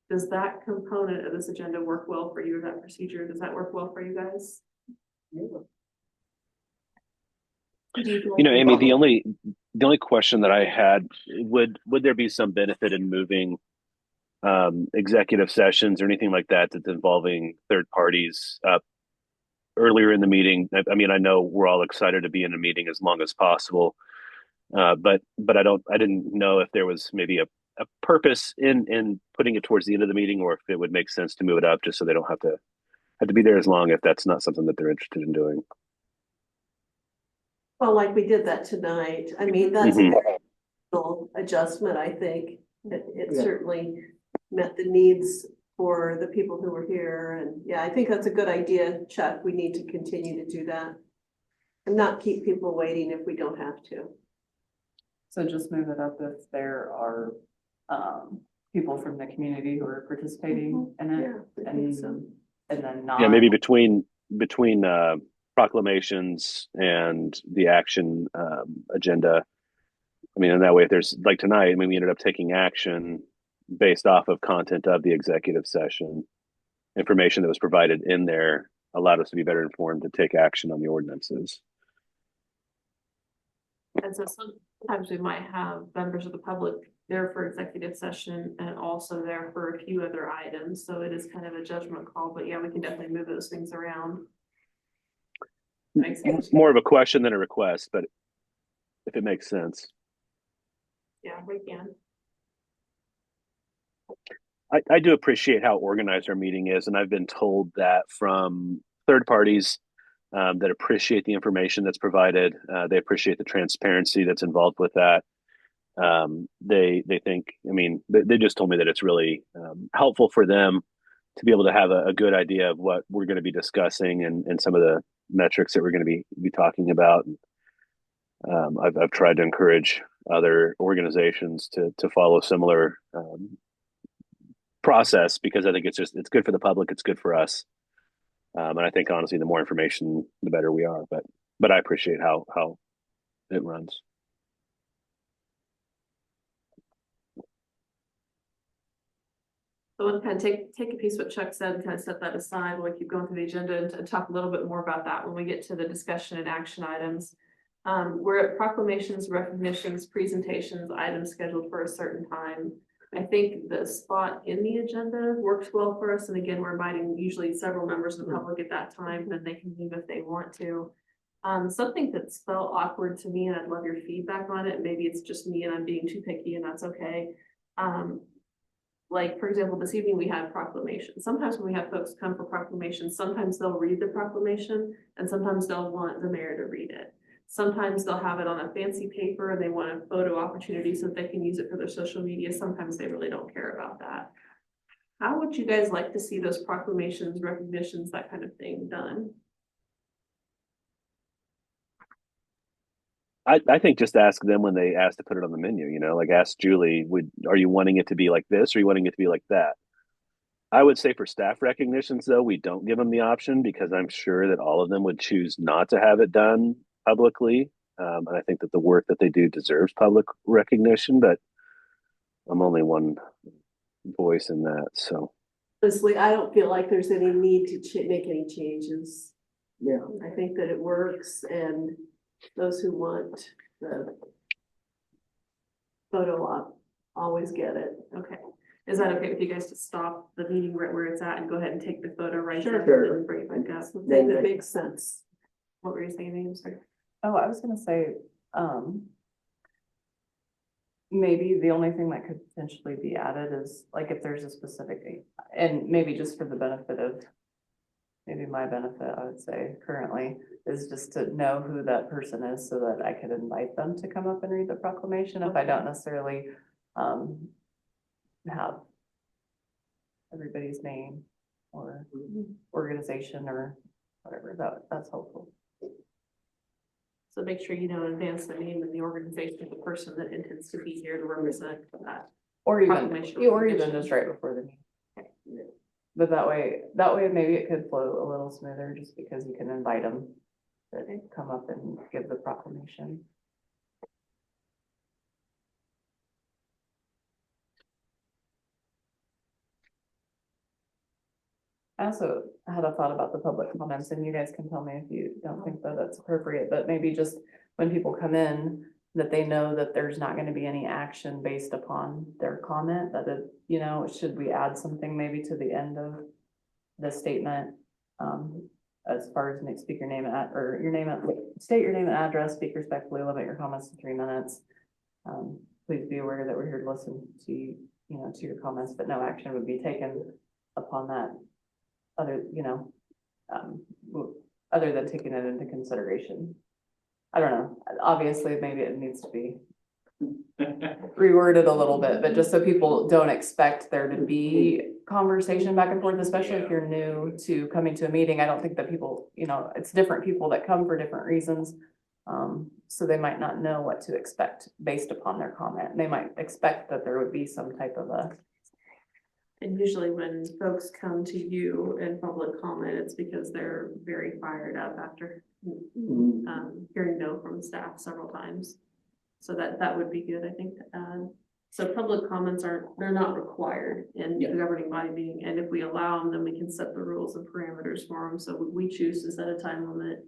Does that component of this agenda work well for you, or that procedure? Does that work well for you guys? You know, Amy, the only question that I had, would there be some benefit in moving executive sessions or anything like that that's involving third parties up earlier in the meeting? I mean, I know we're all excited to be in a meeting as long as possible, but I didn't know if there was maybe a purpose in putting it towards the end of the meeting, or if it would make sense to move it up just so they don't have to be there as long if that's not something that they're interested in doing. Well, like we did that tonight. I mean, that's a little adjustment, I think. It certainly met the needs for the people who were here. And yeah, I think that's a good idea, Chuck. We need to continue to do that and not keep people waiting if we don't have to. So just move it up if there are people from the community who are participating in it. Yeah, I think so. And then not. Yeah, maybe between proclamations and the action agenda. I mean, and that way, if there's like tonight, I mean, we ended up taking action based off of content of the executive session. Information that was provided in there allowed us to be better informed to take action on the ordinances. And so sometimes we might have members of the public there for executive session and also there for a few other items. So it is kind of a judgment call, but yeah, we can definitely move those things around. Makes sense. More of a question than a request, but if it makes sense. Yeah, we can. I do appreciate how organized our meeting is, and I've been told that from third parties that appreciate the information that's provided. They appreciate the transparency that's involved with that. They think, I mean, they just told me that it's really helpful for them to be able to have a good idea of what we're going to be discussing and some of the metrics that we're going to be talking about. I've tried to encourage other organizations to follow similar process, because I think it's good for the public, it's good for us, and I think honestly, the more information, the better we are. But I appreciate how it runs. So I want to kind of take a piece of what Chuck said and kind of set that aside when we keep going through the agenda and talk a little bit more about that when we get to the discussion and action items. We're at proclamations, recognitions, presentations, items scheduled for a certain time. I think the spot in the agenda works well for us. And again, we're inviting usually several members of the public at that time, then they can leave if they want to. Something that's felt awkward to me, and I'd love your feedback on it. Maybe it's just me and I'm being too picky, and that's okay. Like, for example, this evening we had proclamation. Sometimes when we have folks come for proclamation, sometimes they'll read the proclamation and sometimes they'll want the mayor to read it. Sometimes they'll have it on a fancy paper and they want a photo opportunity so that they can use it for their social media. Sometimes they really don't care about that. How would you guys like to see those proclamations, recognitions, that kind of thing done? I think just ask them when they ask to put it on the menu, you know, like ask Julie, are you wanting it to be like this, or are you wanting it to be like that? I would say for staff recognitions, though, we don't give them the option, because I'm sure that all of them would choose not to have it done publicly. And I think that the work that they do deserves public recognition, but I'm only one voice in that. So Honestly, I don't feel like there's any need to make any changes. Yeah. I think that it works, and those who want the photo op always get it. Okay. Is that okay with you guys to stop the meeting right where it's at and go ahead and take the photo right Sure. there and then bring it back up? That makes sense. What were you saying, Amy? I'm sorry. Oh, I was gonna say, maybe the only thing that could potentially be added is like if there's a specific, and maybe just for the benefit of, maybe my benefit, I would say currently, is just to know who that person is so that I could invite them to come up and read the proclamation if I don't necessarily, have everybody's name or organization or whatever, that's helpful. So make sure you know in advance the name and the organization of the person that intends to be here to represent that. Or even Proclamation. just right before the meeting. But that way maybe it could flow a little smoother just because you can invite them to come up and give the proclamation. I also had a thought about the public comments, and you guys can tell me if you don't think that that's appropriate, but maybe just when people come in, that they know that there's not gonna be any action based upon their comment, that it, you know, should we add something maybe to the end of the statement? As far as speak your name or your name, state your name and address, speak respectfully, limit your comments to 3 minutes. Please be aware that we're here to listen to you, to your comments, but no action would be taken upon that. Other than taking it into consideration. I don't know, obviously, maybe it needs to be reworded a little bit, but just so people don't expect there to be conversation back and forth, especially if you're new to coming to a meeting. I don't think that people, it's different people that come for different reasons. So they might not know what to expect based upon their comment. They might expect that there would be some type of a. And usually when folks come to you in public comment, it's because they're very fired up after hearing no from staff several times. So that would be good, I think. So public comments they're not required in the governing body meeting. And if we allow them, then we can set the rules and parameters for them. So we choose to set a time limit.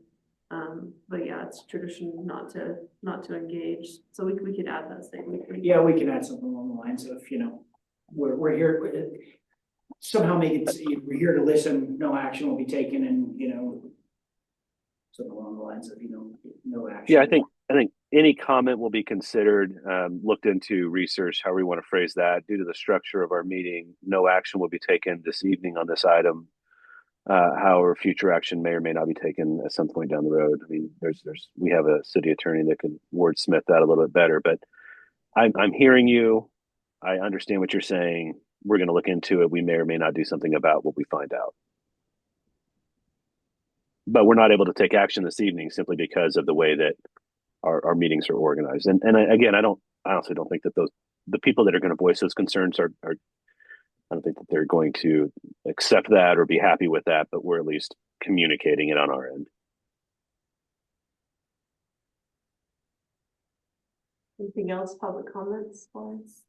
But yeah, it's tradition not to engage. So we could add that statement. Yeah, we can add something along the lines of, we're here, somehow make it, we're here to listen, no action will be taken, and, something along the lines of, no action. Yeah, I think any comment will be considered, looked into, researched, however we want to phrase that. Due to the structure of our meeting, no action will be taken this evening on this item. However, future action may or may not be taken at some point down the road. I mean, we have a city attorney that can wordsmith that a little bit better, but I'm hearing you. I understand what you're saying. We're going to look into it. We may or may not do something about what we find out. But we're not able to take action this evening simply because of the way that our meetings are organized. And I honestly don't think that the people that are going to voice those concerns are I don't think that they're going to accept that or be happy with that, but we're at least communicating it on our end. Anything else, public comments, Lawrence?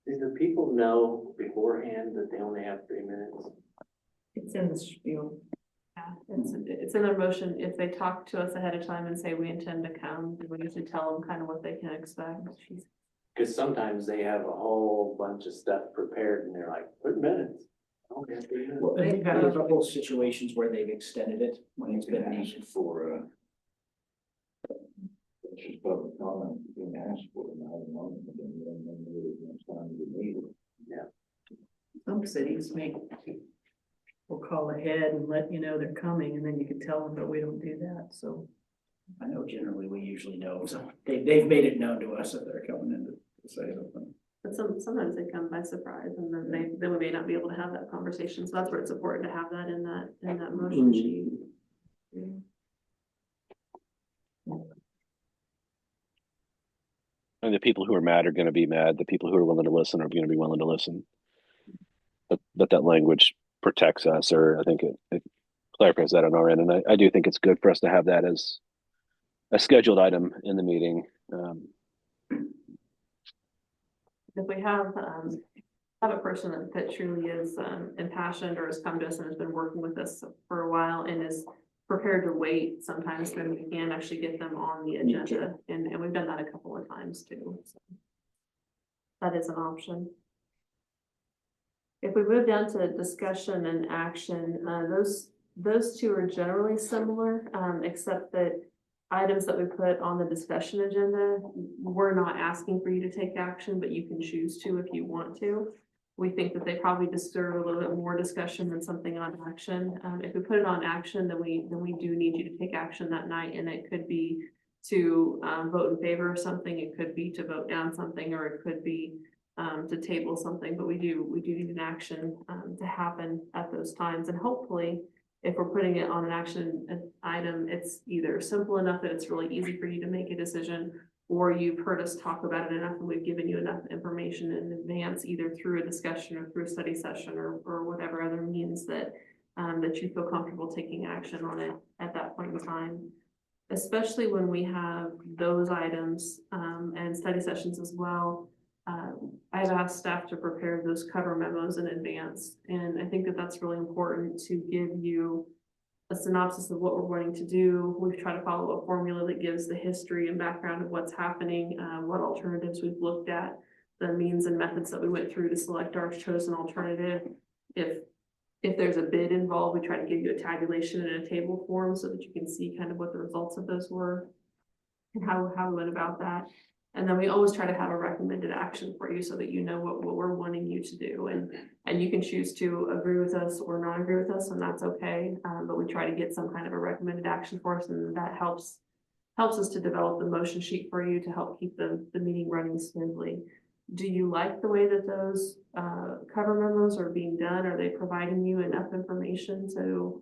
Do the people know beforehand that they only have 3 minutes? It's in the spiel. Yeah, it's in their motion. If they talk to us ahead of time and say we intend to come, we usually tell them kind of what they can expect. Because sometimes they have a whole bunch of stuff prepared and they're like, 3 minutes. I only have 3 minutes. Well, we've had a couple of situations where they've extended it when it's been needed for, it's just public comment being asked for, not a moment, and then it's time to meet. Yeah. Some cities will call ahead and let you know they're coming, and then you can tell them, but we don't do that, so. I know generally we usually know, so they've made it known to us that they're coming in to say something. But sometimes they come by surprise, and then we may not be able to have that conversation. So that's where it's important to have that in that motion sheet. And the people who are mad are going to be mad. The people who are willing to listen are going to be willing to listen. But that language protects us, or I think it clarifies that on our end. And I do think it's good for us to have that as a scheduled item in the meeting. If we have a person that truly is impassioned or has come to us and has been working with us for a while and is prepared to wait, sometimes then we can actually get them on the agenda. And we've done that a couple of times too. So that is an option. If we move down to discussion and action, those two are generally similar, except that items that we put on the discussion agenda, we're not asking for you to take action, but you can choose to if you want to. We think that they probably deserve a little bit more discussion than something on action. If we put it on action, then we do need you to take action that night, and it could be to vote in favor of something, it could be to vote down something, or it could be to table something, but we do need an action to happen at those times. And hopefully, if we're putting it on an action item, it's either simple enough that it's really easy for you to make a decision, or you've heard us talk about it enough and we've given you enough information in advance, either through a discussion or through a study session or whatever other means that that you feel comfortable taking action on it at that point in time. Especially when we have those items and study sessions as well. I've asked staff to prepare those cover memos in advance, and I think that that's really important to give you a synopsis of what we're wanting to do. We've tried to follow a formula that gives the history and background of what's happening, what alternatives we've looked at, the means and methods that we went through to select our chosen alternative. If there's a bid involved, we try to give you a tabulation in a table form so that you can see kind of what the results of those were and how we went about that. And then we always try to have a recommended action for you so that you know what we're wanting you to do. And you can choose to agree with us or not agree with us, and that's okay. But we try to get some kind of a recommended action for us, and that helps us to develop the motion sheet for you to help keep the meeting running smoothly. Do you like the way that those cover memos are being done? Are they providing you enough information to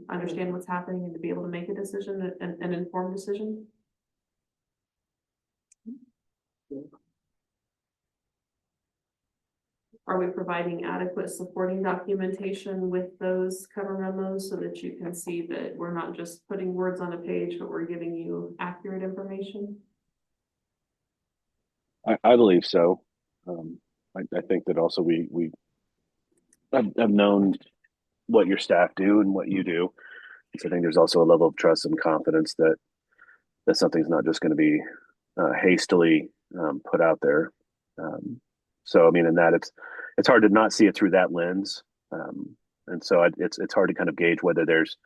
understand what's happening and to be able to make a decision, an informed decision? Are we providing adequate supporting documentation with those cover memos so that you can see that we're not just putting words on a page, but we're giving you accurate information? I believe so. I think that also I've known what your staff do and what you do. So I think there's also a level of trust and confidence that something's not just going to be hastily put out there. So I mean, in that it's hard to not see it through that lens, and so it's hard to kind of gauge whether there's.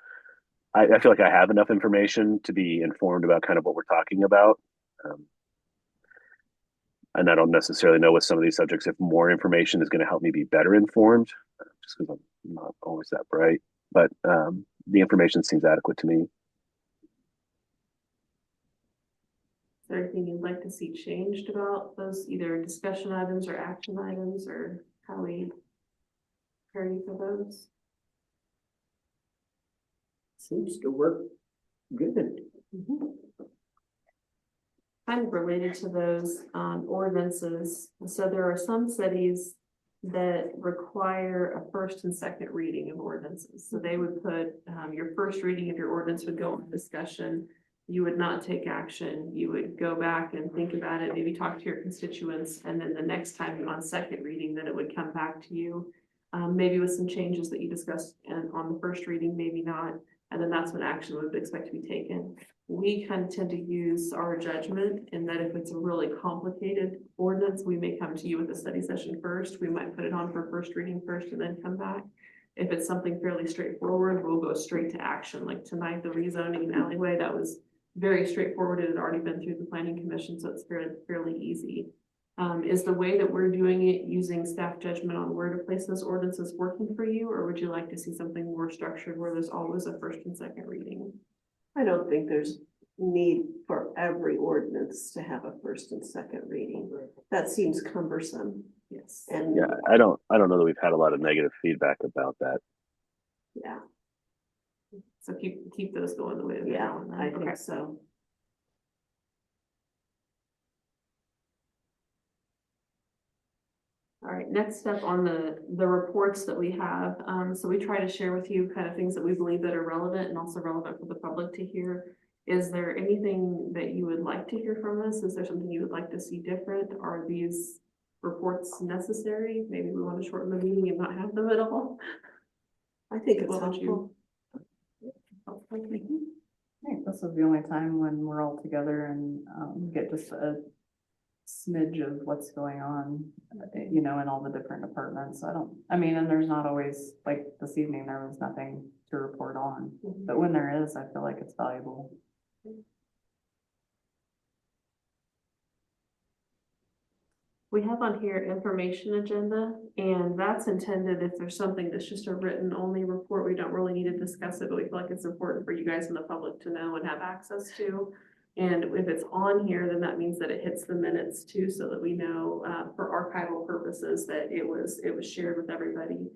I feel like I have enough information to be informed about kind of what we're talking about, and I don't necessarily know with some of these subjects if more information is going to help me be better informed, just because I'm not always that bright. But the information seems adequate to me. Is there anything you'd like to see changed about those either discussion items or action items, or how we prepare you for those? Seems to work good. Kind of related to those ordinances. So there are some cities that require a first and second reading of ordinances. So they would put your first reading of your ordinance would go on discussion. You would not take action. You would go back and think about it, maybe talk to your constituents, and then the next time on second reading, then it would come back to you, maybe with some changes that you discussed on the first reading, maybe not, and then that's when action would expect to be taken. We kind of tend to use our judgment in that if it's a really complicated ordinance, we may come to you with a study session first. We might put it on for first reading first and then come back. If it's something fairly straightforward, we'll go straight to action. Like tonight, the rezoning and alleyway, that was very straightforward. It had already been through the planning commission, so it's fairly easy. Is the way that we're doing it using staff judgment on where to place those ordinances working for you, or would you like to see something more structured where there's always a first and second reading? I don't think there's need for every ordinance to have a first and second reading. That seems cumbersome. Yes. And Yeah, I don't know that we've had a lot of negative feedback about that. yeah, So keep those going the way they're yeah, going. I Okay. think so. All right, next step on the reports that we have. So we try to share with you kind of things that we believe that are relevant and also relevant for the public to hear. Is there anything that you would like to hear from us? Is there something you would like to see different? Are these reports necessary? Maybe we want to shorten the meeting and not have them at all. I think it's What would helpful. I think this is the only time when we're all together and get just a smidge of what's going on, you know, in all the different departments. I mean, and there's not always, like this evening, there was nothing to report on, but when there is, I feel like it's valuable. We have on here information agenda, and that's intended if there's something that's just a written only report, we don't really need to discuss it, but we feel like it's important for you guys and the public to know and have access to. And if it's on here, then that means that it hits the minutes too, so that we know, for archival purposes, that it was shared with everybody.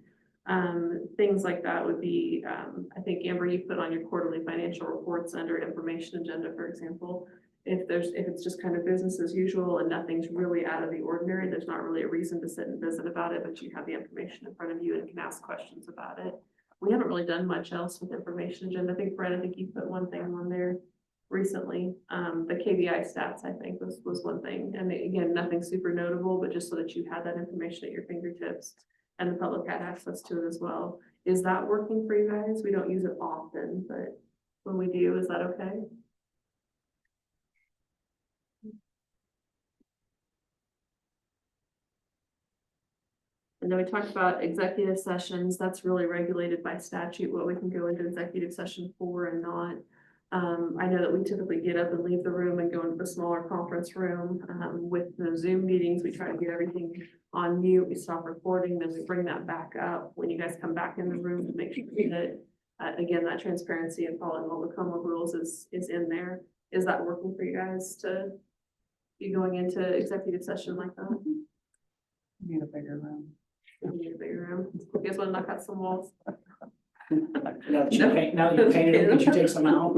Things like that would be, I think Amber, you put on your quarterly financial reports under information agenda, for example. If it's just kind of business as usual and nothing's really out of the ordinary, there's not really a reason to sit and visit about it, but you have the information in front of you and can ask questions about it. We haven't really done much else with information agenda. I think Brett, you put one thing on there recently. The KBI stats, I think, was one thing. And again, nothing super notable, but just so that you had that information at your fingertips and the public had access to it as well. Is that working for you guys? We don't use it often, but when we do, is that okay? And then we talked about executive sessions. That's really regulated by statute, what we can go into executive session for and not. I know that we typically get up and leave the room and go into the smaller conference room. With the Zoom meetings, we try to get everything on mute. We stop recording, then we bring that back up when you guys come back in the room to make sure that, again, that transparency and following all the COMA rules is in there. Is that working for you guys to be going into executive session like that? Need a bigger room. Need a bigger room. You guys want to knock out some walls? Now that you painted, could you take some out?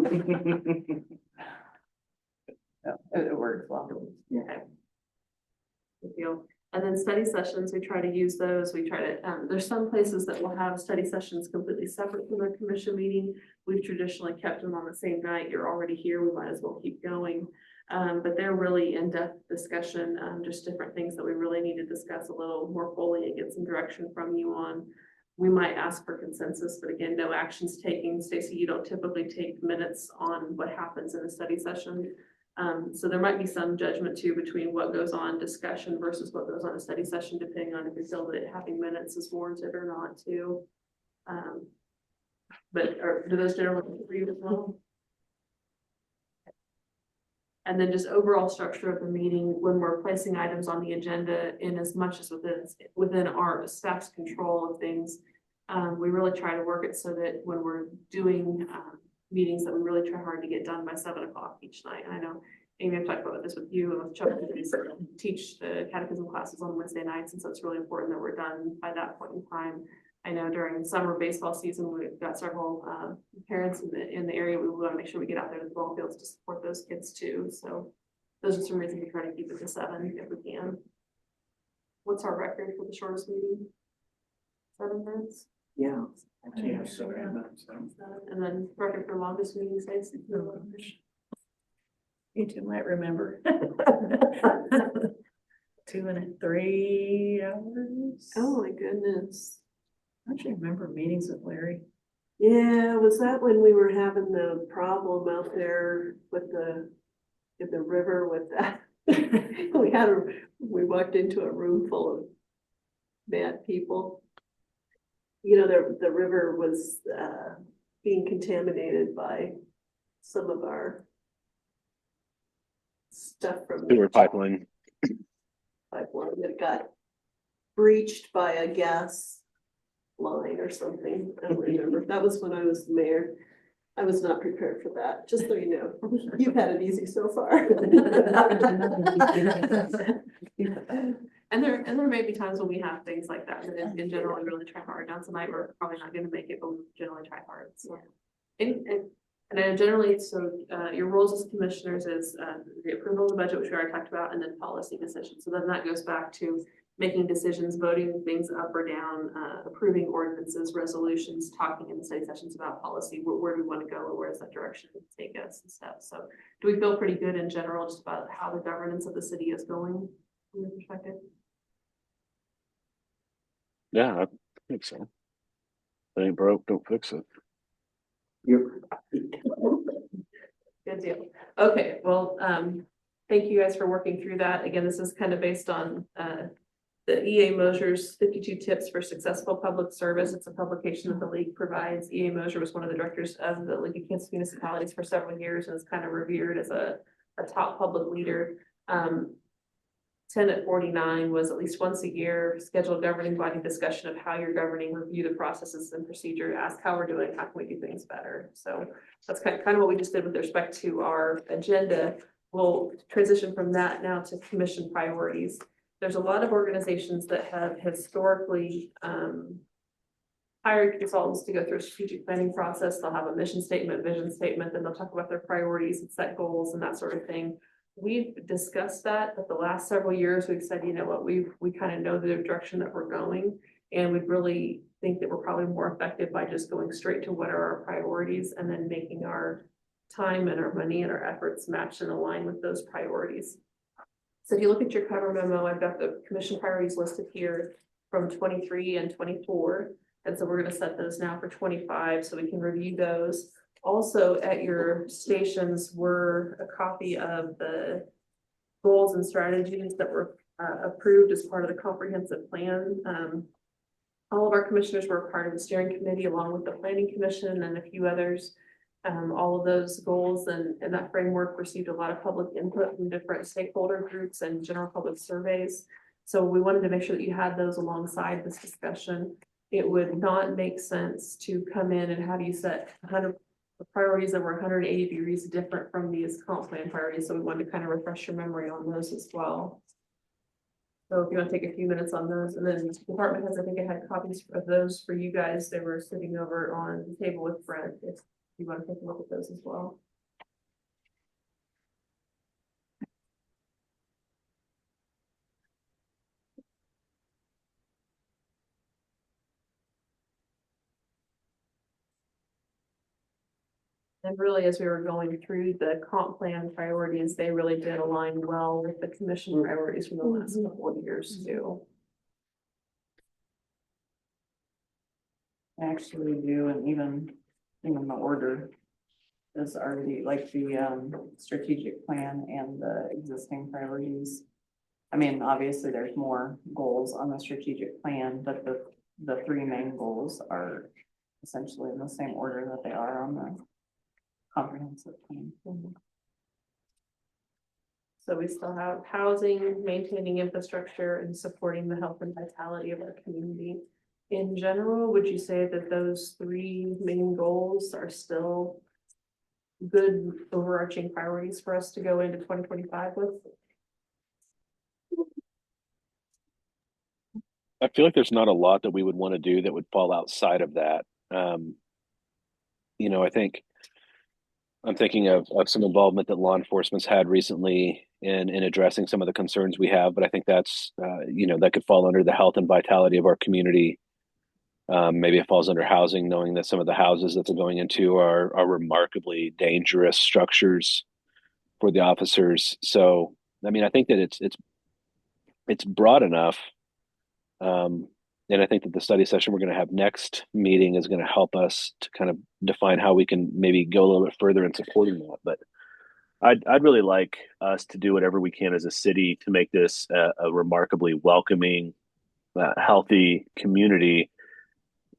Yeah, it works well. Okay. Good deal. And then study sessions, we try to use those. We try to, there's some places that will have study sessions completely separate from their commission meeting. We've traditionally kept them on the same night. You're already here, we might as well keep going. But they're really in-depth discussion, just different things that we really need to discuss a little more fully and get some direction from you on. We might ask for consensus, but again, no actions taken. Stacey, you don't typically take minutes on what happens in a study session. So there might be some judgment too between what goes on discussion versus what goes on a study session, depending on if you feel that having minutes is warranted or not too. But do those generally work for you as well? And then just overall structure of the meeting, when we're placing items on the agenda, in as much as within our staff's control of things, we really try to work it so that when we're doing meetings, that we really try hard to get done by 7 o'clock each night. And I know Amy, I've talked about this with you and with Chuck, teach the catechism classes on Wednesday nights, and so it's really important that we're done by that point in time. I know during summer baseball season, we've got several parents in the area. We want to make sure we get out there to the ball fields to support those kids too. So those are some reasons we try to keep it to 7 if we can. What's our record for the shortest meeting? 7 minutes? Yeah. Yeah, so, and then record for longest meeting, Stacey? You two might remember. 3 hours. Oh, my goodness. I actually remember meetings with Larry. Yeah, was that when we were having the problem out there with in the river with that? We walked into a room full of bad people. You know, the river was being contaminated by some of our stuff from Sewer pipeline. that got breached by a gas line or something. I don't remember. That was when I was the mayor. I was not prepared for that, just so you know. You've had it easy so far. And there may be times when we have things like that, but in general, we really try hard. Now tonight, we're probably not gonna make it, but we generally try hard, so. And then generally, so your roles as commissioners is the approval of the budget, which we already talked about, and then policy decisions. So then that goes back to making decisions, voting things up or down, approving ordinances, resolutions, talking in the study sessions about policy, where do we want to go, or where does that direction take us and stuff. So do we feel pretty good in general just about how the governance of the city is going from your perspective? Yeah, I think so. If it ain't broke, don't fix it. Good deal. Okay, well, thank you guys for working through that. Again, this is kind of based on the EA Mosher's 52 Tips for Successful Public Service. It's a publication that the league provides. EA Mosher was one of the directors of the League of Kansas Municipalities for several years and is kind of revered as a top public leader. Tenet 49 was at least once a year, scheduled governing body discussion of how you're governing, review the processes and procedure, ask how we're doing, how can we do things better. So that's kind of what we just did with respect to our agenda. We'll transition from that now to commission priorities. There's a lot of organizations that have historically hired consultants to go through a strategic planning process. They'll have a mission statement, vision statement, then they'll talk about their priorities and set goals and that sort of thing. We've discussed that, but the last several years we've said, you know what, we kind of know the direction that we're going. And we really think that we're probably more effective by just going straight to what are our priorities and then making our time and our money and our efforts match and align with those priorities. So if you look at your cover memo, I've got the commission priorities listed here from 23 and 24. And so we're going to set those now for 25 so we can review those. Also at your stations were a copy of the goals and strategies that were approved as part of the comprehensive plan. All of our commissioners were a part of the steering committee along with the planning commission and a few others. All of those goals and that framework received a lot of public input from different stakeholder groups and general public surveys. So we wanted to make sure that you had those alongside this discussion. It would not make sense to come in and have you set 100 priorities that were 180 degrees different from these comp plan priorities. So we wanted to kind of refresh your memory on those as well. So if you want to take a few minutes on those, and then department heads, I think I had copies of those for you guys. They were sitting over on the table with Brent. If you want to take a look at those as well. And really, as we were going through the comp plan priorities, they really did align well with the commission priorities from the last couple of years too. Actually do, and even the order is already like the strategic plan and the existing priorities. I mean, obviously there's more goals on the strategic plan, but the three main goals are essentially in the same order that they are on the comprehensive plan. So we still have housing, maintaining infrastructure, and supporting the health and vitality of our community. In general, would you say that those three main goals are still good overarching priorities for us to go into 2025 with? I feel like there's not a lot that we would want to do that would fall outside of that. You know, I'm thinking of some involvement that law enforcement's had recently in addressing some of the concerns we have, but I think that's, you know, that could fall under the health and vitality of our community. Maybe it falls under housing, knowing that some of the houses that they're going into are remarkably dangerous structures for the officers. So, I mean, I think that it's broad enough. And I think that the study session we're going to have next meeting is going to help us to kind of define how we can maybe go a little bit further in supporting that. But I'd really like us to do whatever we can as a city to make this a remarkably welcoming, healthy community,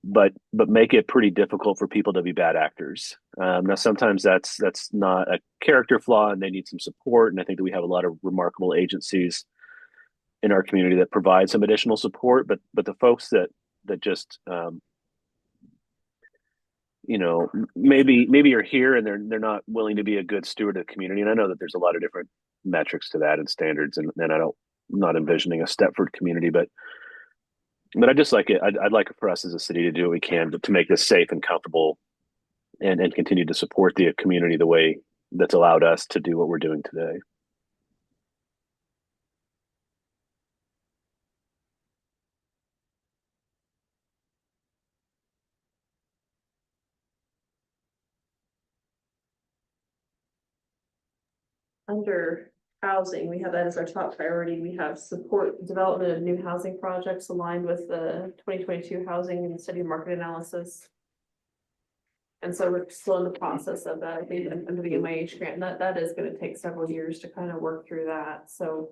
but make it pretty difficult for people to be bad actors. Now, sometimes that's not a character flaw and they need some support. And I think that we have a lot of remarkable agencies in our community that provide some additional support, but the folks that just you know, maybe you're here and they're not willing to be a good steward of the community. And I know that there's a lot of different metrics to that and standards, and I'm not envisioning a Stepford community, but I just like it. I'd like for us as a city to do what we can to make this safe and comfortable, and continue to support the community the way that's allowed us to do what we're doing today. Under housing, we have that as our top priority. We have support development of new housing projects aligned with the 2022 housing and study market analysis. And so we're still in the process of that, I think, under the MIH grant, and that is gonna take several years to kind of work through that, so.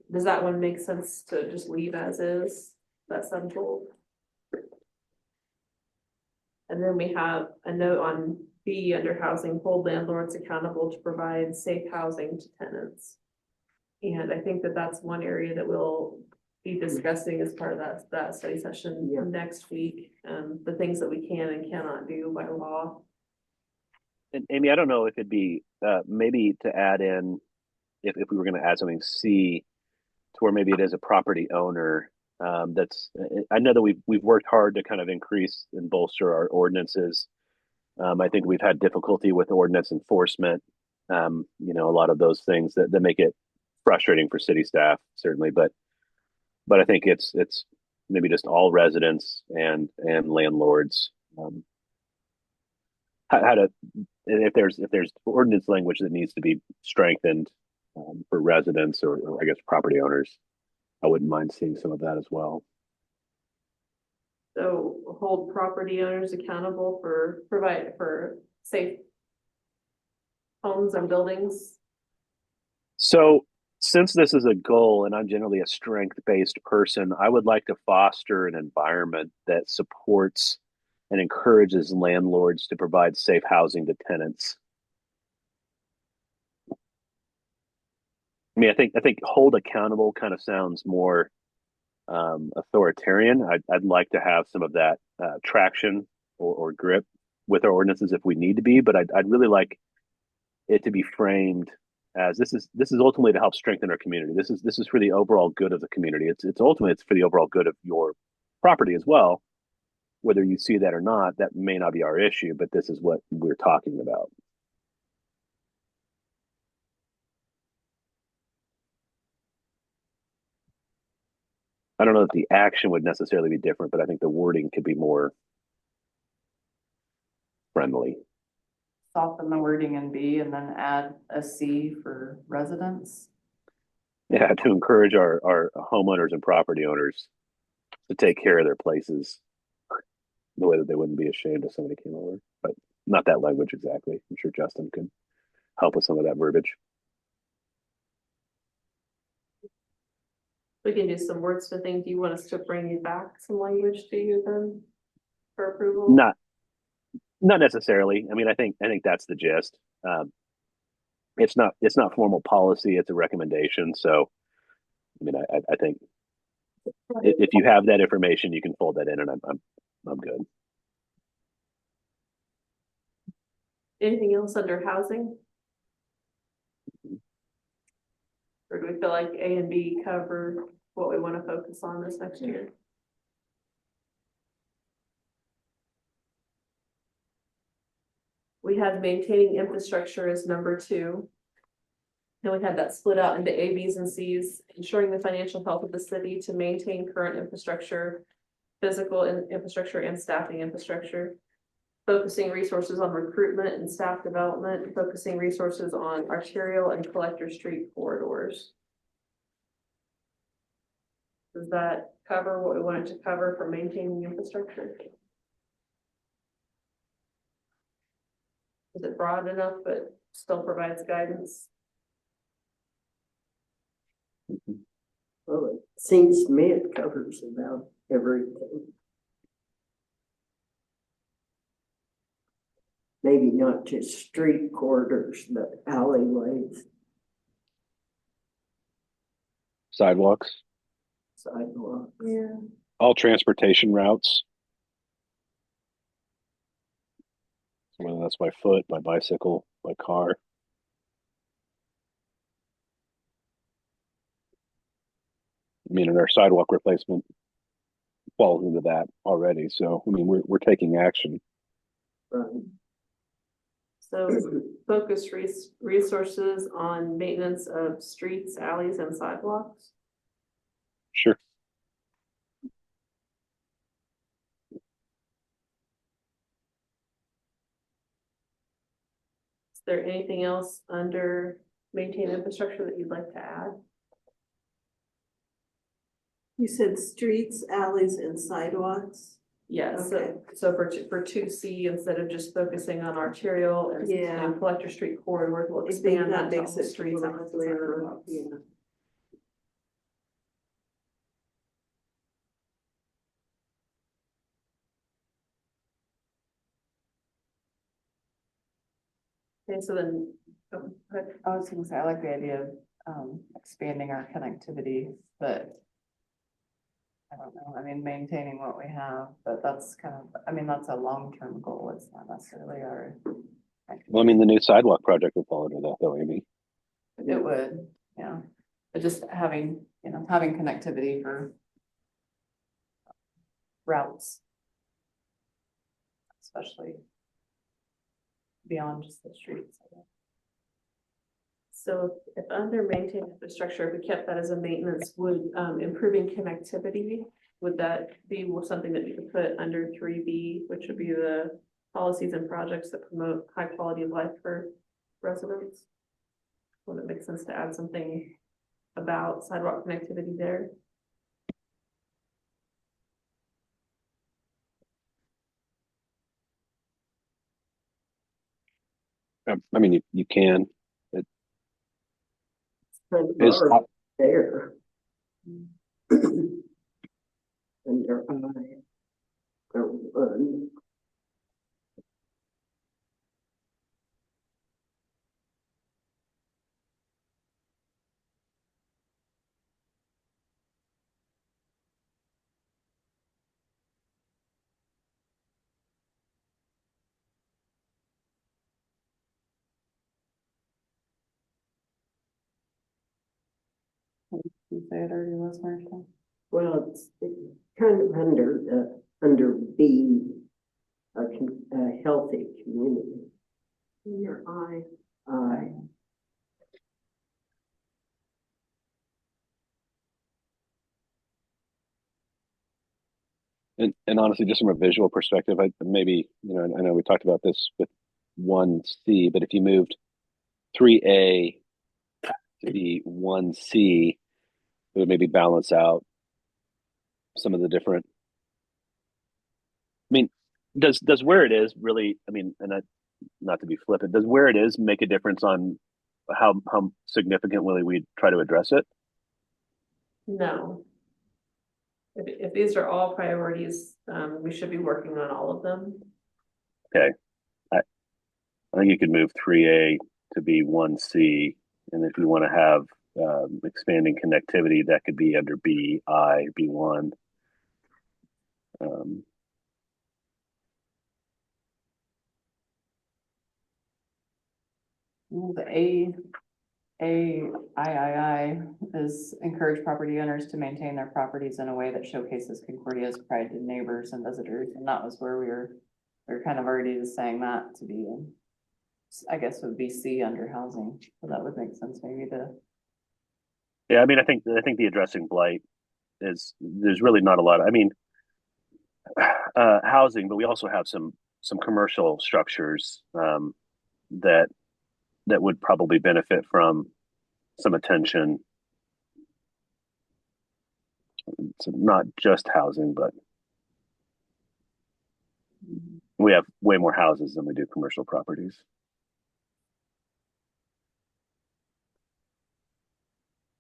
Does that one make sense to just leave as is, that sub-goal? And then we have a note on B under housing, hold landlords accountable to provide safe housing to tenants. And I think that that's one area that we'll be discussing as part of that study session Yeah. next week. The things that we can and cannot do by law. And Amy, I don't know if it'd be maybe to add in, if we were going to add something C, to where maybe it is a property owner. That's, I know that we've worked hard to kind of increase and bolster our ordinances. I think we've had difficulty with ordinance enforcement. You know, a lot of those things that make it frustrating for city staff, certainly. But I think it's maybe just all residents and landlords. How to, if there's ordinance language that needs to be strengthened for residents or I guess property owners, I wouldn't mind seeing some of that as well. So hold property owners accountable for provide for safe homes and buildings. So since this is a goal and I'm generally a strength-based person, I would like to foster an environment that supports and encourages landlords to provide safe housing to tenants. I mean, I think hold accountable kind of sounds more authoritarian. I'd like to have some of that traction or grip with our ordinances if we need to be, but I'd really like it to be framed as this is ultimately to help strengthen our community. This is for the overall good of the community. It's ultimately it's for the overall good of your property as well. Whether you see that or not, that may not be our issue, but this is what we're talking about. I don't know that the action would necessarily be different, but I think the wording could be more friendly. Soften the wording in B and then add a C for residents. Yeah, to encourage our homeowners and property owners to take care of their places the way that they wouldn't be ashamed if somebody came over. But not that language exactly. I'm sure Justin could help with some of that verbiage. We can do some wordsmithing. Do you want us to bring you back some language to you then for approval? Not necessarily. I mean, I think that's the gist. It's not formal policy. It's a recommendation. So, I mean, I think if you have that information, you can fold that in, and I'm good. Anything else under housing? Or do we feel like A and B cover what we want to focus on this next year? We had maintaining infrastructure as number 2. And we had that split out into A, B's, and C's, ensuring the financial health of the city to maintain current infrastructure, physical infrastructure, and staffing infrastructure. Focusing resources on recruitment and staff development, focusing resources on arterial and collector street corridors. Does that cover what we wanted to cover for maintaining infrastructure? Is it broad enough, but still provides guidance? Well, it seems to me it covers about everything. Maybe not just street corridors, but alleyways, Sidewalks, sidewalks. Yeah. all transportation routes. Whether that's by foot, by bicycle, by car. I mean, and our sidewalk replacement falls into that already. So, I mean, we're taking action. Right. So focus resources on maintenance of streets, alleys, and sidewalks. Sure. Is there anything else under maintain infrastructure that you'd like to add? You said streets, alleys, and sidewalks. Yes, Okay. so for two C, instead of just focusing on arterial Yeah. and collector street corridors, we'll I think expand that that to makes all it streets. a little clearer, yeah. Okay, so then, I was gonna say, I like the idea of, expanding our connectivity, but I don't know, I mean, maintaining what we have, but that's kind of, I mean, that's a long-term goal. It's not necessarily our. Well, I mean, the new sidewalk project would fall under that though, Amy. It would, yeah, but just having, having connectivity for routes. Especially beyond just the streets. I guess. so if under maintain infrastructure, if we kept that as a maintenance, would improving connectivity, would that be something that we could put under 3B, which would be the policies and projects that promote high quality of life for residents? Would it make sense to add something about sidewalk connectivity there? I mean, you can. Kind of Is- are there. Under I. You say it already was, Marcia? Well, it's kind of under B, a healthy community. Your eye. I. And honestly, just from a visual perspective, I know we talked about this with 1C, but if you moved 3A to be 1C, it would maybe balance out some of the different. I mean, does where it is really? I mean, not to be flippant, does where it is make a difference on how significantly we try to address it? No. If these are all priorities, we should be working on all of them. Okay, I think you could move 3A to be 1C, and if you want to have expanding connectivity, that could be under BI, B1. The AII is encourage property owners to maintain their properties in a way that showcases Concordia's pride to neighbors and visitors, and that was where we were kind of already just saying that to be, I guess would be C under housing, so that would make sense maybe to. Yeah, I mean, I think the addressing blight there's really not a lot. I mean, housing, but we also have some commercial structures that would probably benefit from some attention. So not just housing, but we have way more houses than we do commercial properties.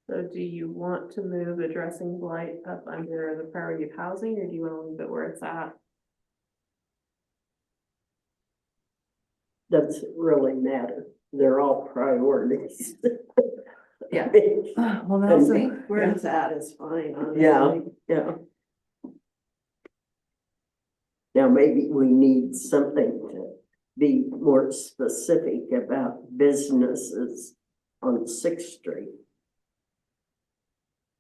So do you want to move addressing blight up under the priority of housing, or do you want to leave it where it's at? Doesn't really matter. They're all priorities. Yeah. Well, And- Nelson, Where it's at is fine, honestly. Yeah. Now, maybe we need something to be more specific about businesses on Sixth Street.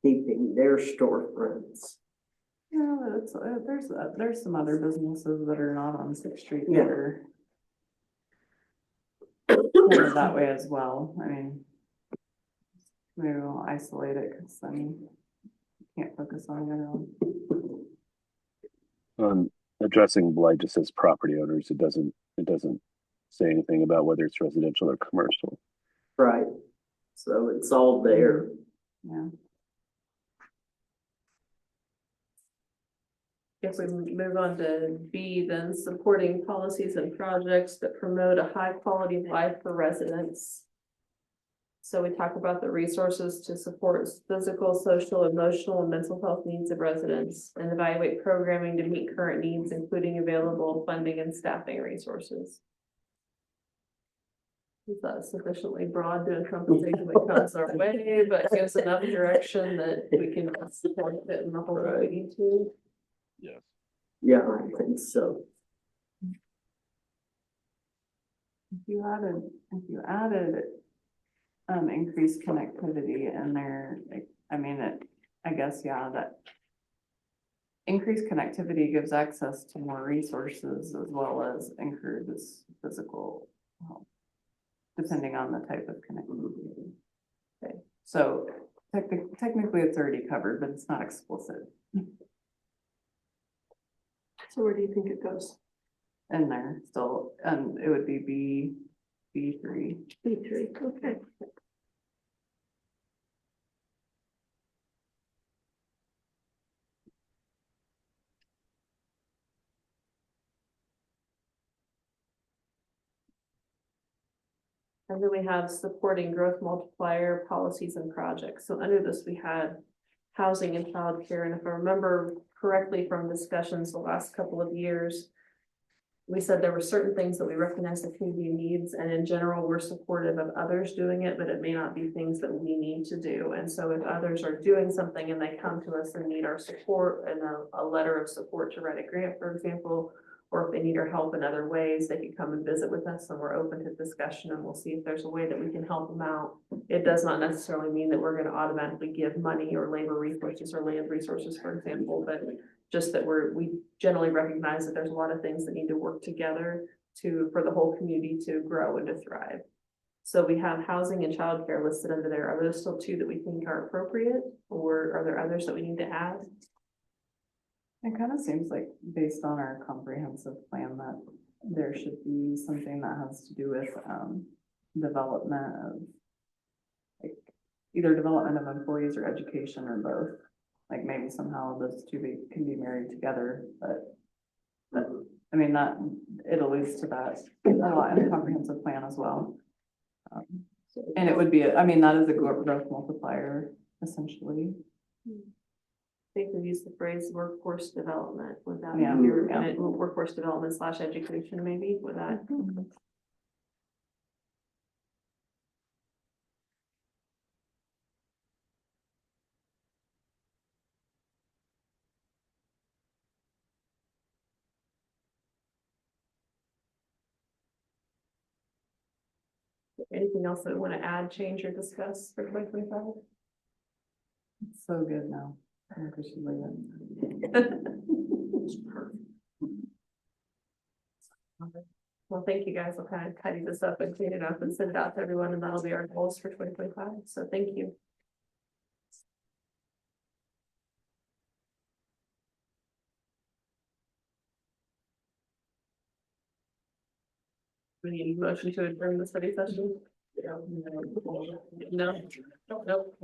Keeping their storefronts. yeah, there's some other businesses that are not on Sixth Street that Yeah. are kind of that way as well. I mean, maybe we'll isolate it because then can't focus on the other one. Addressing blight just says property owners. It doesn't say anything about whether it's residential or commercial. Right. So it's all there. Yeah. if we move on to B, then supporting policies and projects that promote a high quality of life for residents. So we talk about the resources to support physical, social, emotional, and mental health needs of residents and evaluate programming to meet current needs, including available funding and staffing resources. Is that sufficiently broad to encompass anything that comes our way, but gives enough direction that we can support it in the whole way we need to? Yes. Yeah, I think so. If you added increased connectivity in there, like, I mean, I guess, yeah, that increased connectivity gives access to more resources as well as increases physical health, depending on the type of connectivity. Okay, so technically it's already covered, but it's not explicit So where do you think it goes? in there still, and it would be B3. B3, okay. And then we have supporting growth multiplier policies and projects. So under this, we had housing and childcare. And if I remember correctly from discussions the last couple of years, we said there were certain things that we recognize the community needs, and in general, we're supportive of others doing it, but it may not be things that we need to do. And so if others are doing something and they come to us and need our support and a letter of support to write a grant, for example, or if they need our help in other ways, they can come and visit with us, and we're open to discussion, and we'll see if there's a way that we can help them out. It does not necessarily mean that we're going to automatically give money or labor resources or land resources, for example, but just that we generally recognize that there's a lot of things that need to work together for the whole community to grow and to thrive. So we have housing and childcare listed under there. Are there still two that we think are appropriate, or are there others that we need to add? It kind of seems like, based on our comprehensive plan, that there should be something that has to do with development of, like, either development of employees or education or both. Like, maybe somehow those two can be married together, but I mean, that it alludes to that a lot in the comprehensive plan as well. And it would be, I mean, that is a growth multiplier essentially. I think we use the phrase workforce development with that. Yeah. Workforce development / education, maybe with that. Anything else that we want to add, change, or discuss for 2025? It's so good now. I think we should leave it. Well, thank you guys. I'll kind of tidy this up and clean it up and send it out to everyone, and that'll be our goals for 2025. So thank you. We need a motion to adjourn the study session? No. Nope.